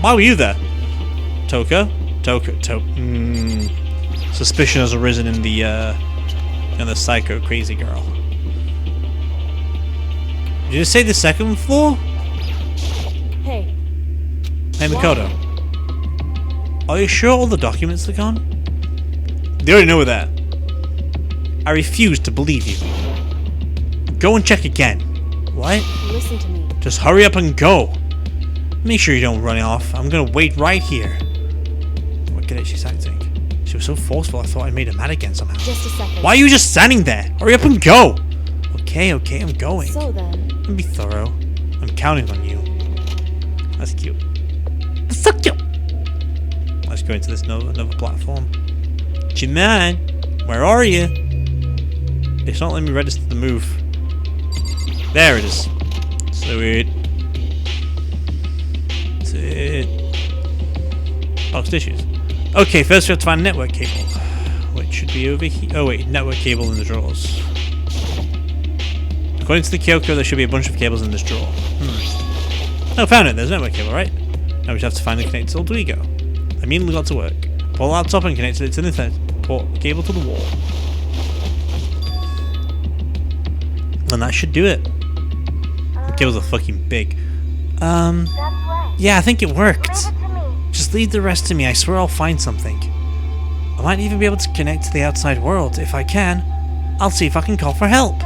Why were you there? Toka? Suspicion has arisen in the psycho crazy girl. Did you say the second floor? Hey. Hey, Makoto. Are you sure all the documents are gone? They already know we're there. I refuse to believe you. Go and check again. What? Listen to me. Just hurry up and go. Make sure you don't run off. I'm gonna wait right here. What good is she's acting? She was so forceful I thought I made her mad again somehow. Just a second. Why are you just standing there? Hurry up and go! Okay, I'm going. So then. And be thorough. I'm counting on you. That's cute. That's so cute! Let's go into this another platform. G-Man, where are you? It's not letting me register the move. There it is. Sweet. Box tissues. Okay, first we have to find a network cable. Which should be over here. Oh wait, network cable in the drawers. According to the Kyoko, there should be a bunch of cables in this drawer. Oh, found it. There's a network cable, right? Now we just have to find the connected to Alter Ego. I immediately got to work. Pull the laptop and connected it to the internet port cable to the wall. And that should do it. The cables are fucking big. Yeah, I think it worked. Just leave the rest to me, I swear I'll find something. I might even be able to connect to the outside world. If I can, I'll see if I can call for help.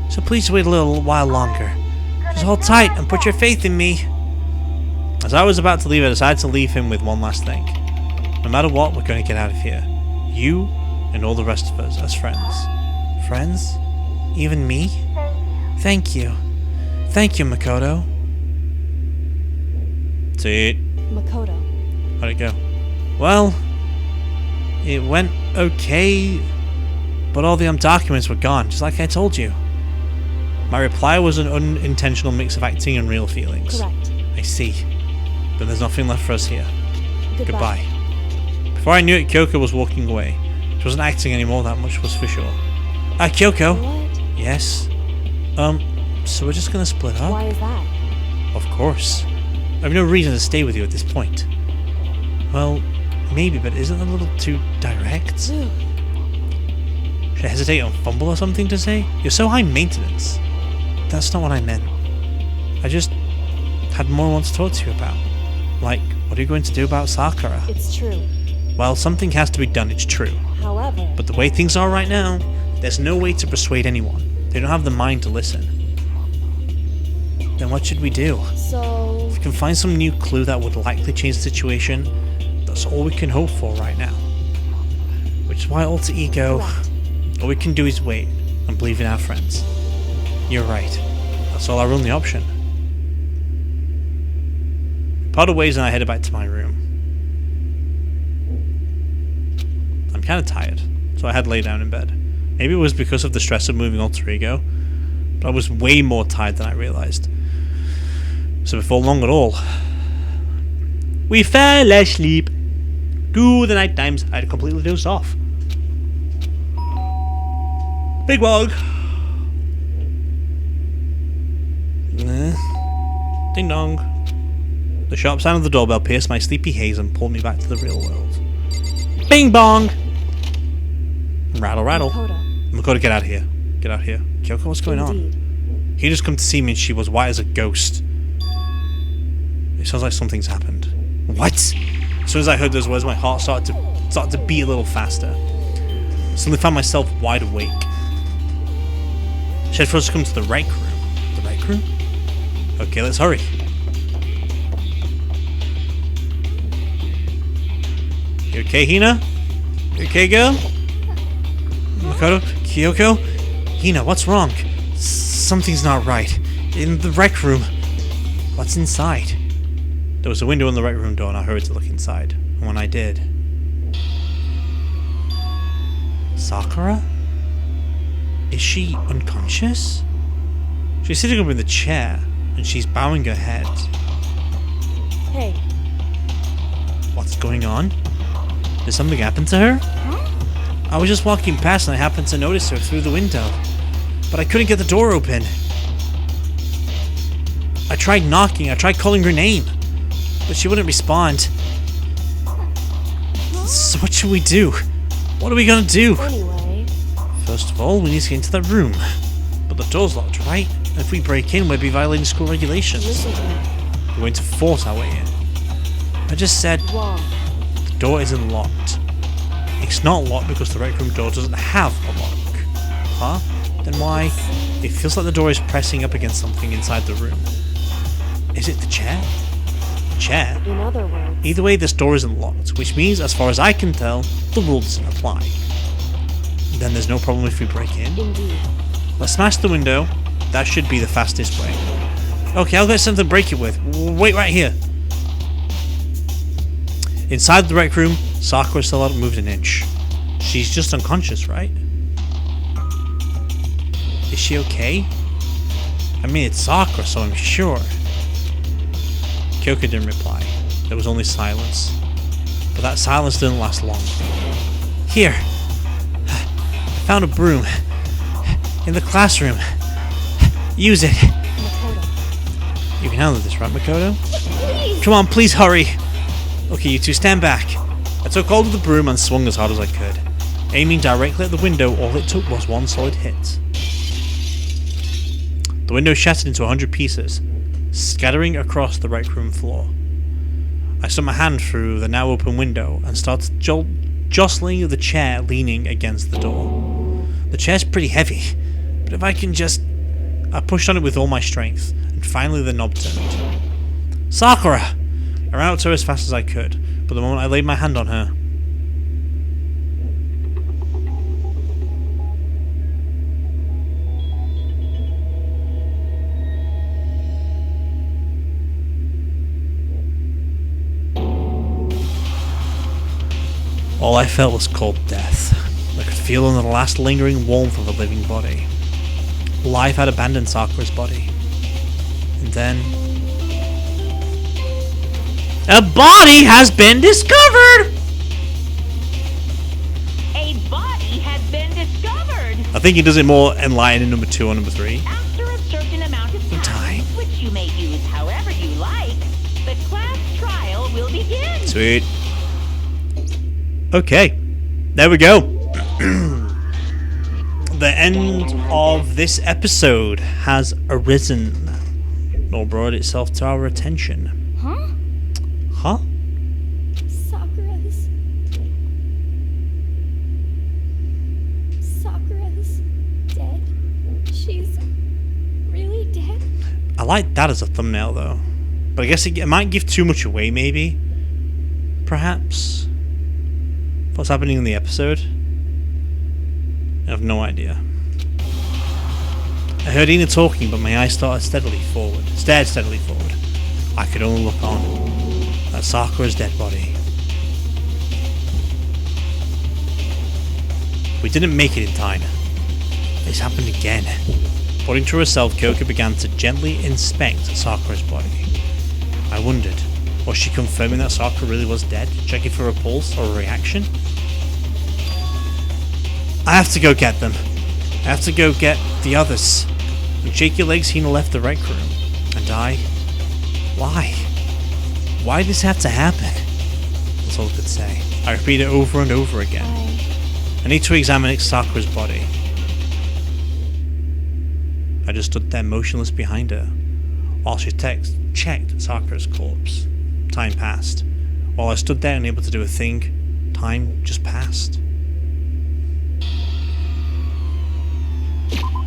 So please wait a little while longer. Just hold tight and put your faith in me. As I was about to leave, I decided to leave him with one last thing. No matter what, we're going to get out of here. You and all the rest of us as friends. Friends? Even me? Thank you. Thank you, Makoto. See it. Makoto. How'd it go? Well, it went okay, but all the documents were gone, just like I told you. My reply was an unintentional mix of acting and real feelings. Correct. I see. Then there's nothing left for us here. Goodbye. Before I knew it, Kyoko was walking away. She wasn't acting anymore, that much was for sure. Kyoko! What? Yes? So we're just gonna split up? Why is that? Of course. I have no reason to stay with you at this point. Well, maybe, but isn't it a little too direct? Should I hesitate and fumble or something to say? You're so high maintenance. That's not what I meant. I just had more I want to talk to you about. Like, what are you going to do about Sakura? It's true. Well, something has to be done, it's true. However... But the way things are right now, there's no way to persuade anyone. They don't have the mind to listen. Then what should we do? So... If we can find some new clue that would likely change the situation, that's all we can hope for right now. Which is why Alter Ego... Correct. All we can do is wait and believe in our friends. You're right. That's all our only option. We parted ways and I headed back to my room. I'm kind of tired, so I had lay down in bed. Maybe it was because of the stress of moving Alter Ego, but I was way more tired than I realized. So before long at all, we fell asleep. Through the night times, I had completely dozed off. Big Wog. Ding dong. The sharp sound of the doorbell pierced my sleepy haze and pulled me back to the real world. Bing bong! Rattle rattle. Makoto, get out of here. Get out of here. Kyoko, what's going on? He just come to see me and she was white as a ghost. It sounds like something's happened. What? As soon as I heard those words, my heart started to beat a little faster. Suddenly found myself wide awake. She had for us to come to the rec room. The rec room? Okay, let's hurry. You okay, Hina? You okay, girl? Makoto? Kyoko? Hina, what's wrong? Something's not right. In the rec room. What's inside? There was a window in the rec room door and I hurried to look inside. And when I did... Sakura? Is she unconscious? She's sitting up in the chair, and she's bowing her head. Hey. What's going on? Did something happen to her? I was just walking past and I happened to notice her through the window. But I couldn't get the door open. I tried knocking, I tried calling her name. But she wouldn't respond. So what should we do? What are we gonna do? Anyway... First of all, we need to get into that room. But the door's locked, right? If we break in, we'll be violating school regulations. Listen to me. We're going to force our way in. I just said Wrong. the door isn't locked. It's not locked because the rec room door doesn't have a lock. Huh? Then why? It feels like the door is pressing up against something inside the room. Is it the chair? The chair? In other words... Either way, this door isn't locked, which means, as far as I can tell, the rule doesn't apply. Then there's no problem if we break in. Indeed. Let's smash the window. That should be the fastest way. Okay, I'll get something to break it with. Wait right here. Inside the rec room, Sakura still hasn't moved an inch. She's just unconscious, right? Is she okay? I mean, it's Sakura, so I'm sure. Kyoko didn't reply. There was only silence. But that silence didn't last long. Here. I found a broom. In the classroom. Use it. Makoto. You can handle this, right, Makoto? Please. Come on, please hurry. Okay, you two stand back. I took hold of the broom and swung as hard as I could. Aiming directly at the window, all it took was one solid hit. The window shattered into 100 pieces, scattering across the rec room floor. I stuck my hand through the now open window and started jostling the chair leaning against the door. The chair's pretty heavy, but if I can just... I pushed on it with all my strength, and finally the knob turned. Sakura! I ran out to her as fast as I could, but the moment I laid my hand on her... all I felt was cold death. I could feel in the last lingering warmth of a living body. Life had abandoned Sakura's body. And then... a body has been discovered! A body has been discovered. I think he does it more enlightening in number 2 or number 3. After a certain amount of time, which you may use however you like, the class trial will begin. Sweet. Okay. There we go. The end of this episode has arisen, nor brought itself to our attention. Huh? Huh? Sakura's dead. She's really dead. I like that as a thumbnail though, but I guess it might give too much away. Maybe, perhaps. What's happening in the episode? I have no idea. I heard Ina talking, but my eyes stared steadily forward. I could only look on at Sakura's dead body. We didn't make it in time. This happened again. Putting to herself, Kyoko began to gently inspect Sakura's body. I wondered, was she confirming that Sakura really was dead? Checking for a pulse or a reaction? I have to go get them. I have to go get the others. With shaky legs, Hina left the rec room. And I... why? Why did this have to happen? That's all I could say. I repeated it over and over again. I need to examine Sakura's body. I just stood there motionless behind her, while she checked Sakura's corpse. Time passed. While I stood there unable to do a thing, time just passed.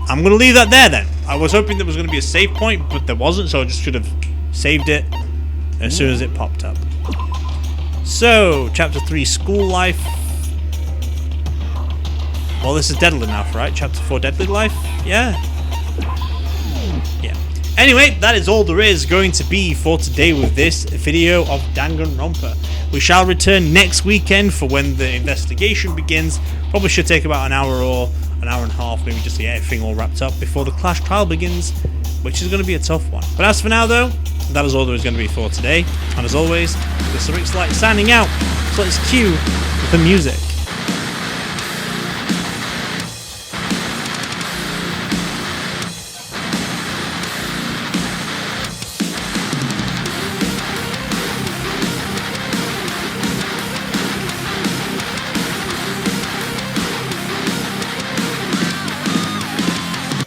I'm going to leave that there then. I was hoping there was going to be a save point, but there wasn't, so I just should have saved it as soon as it popped up. So, Chapter 3, School Life. Well, this is Deadly Enough, right? Chapter 4, Deadly Life? Yeah. Yeah. Anyway, that is all there is going to be for today with this video of Danganronpa. We shall return next weekend for when the investigation begins. Probably should take about an hour or an hour and a half, maybe just to get everything all wrapped up before the clash trial begins, which is going to be a tough one. But as for now though, that is all there is going to be for today. And as always, this is Rixxalight signing out. So let's cue the music.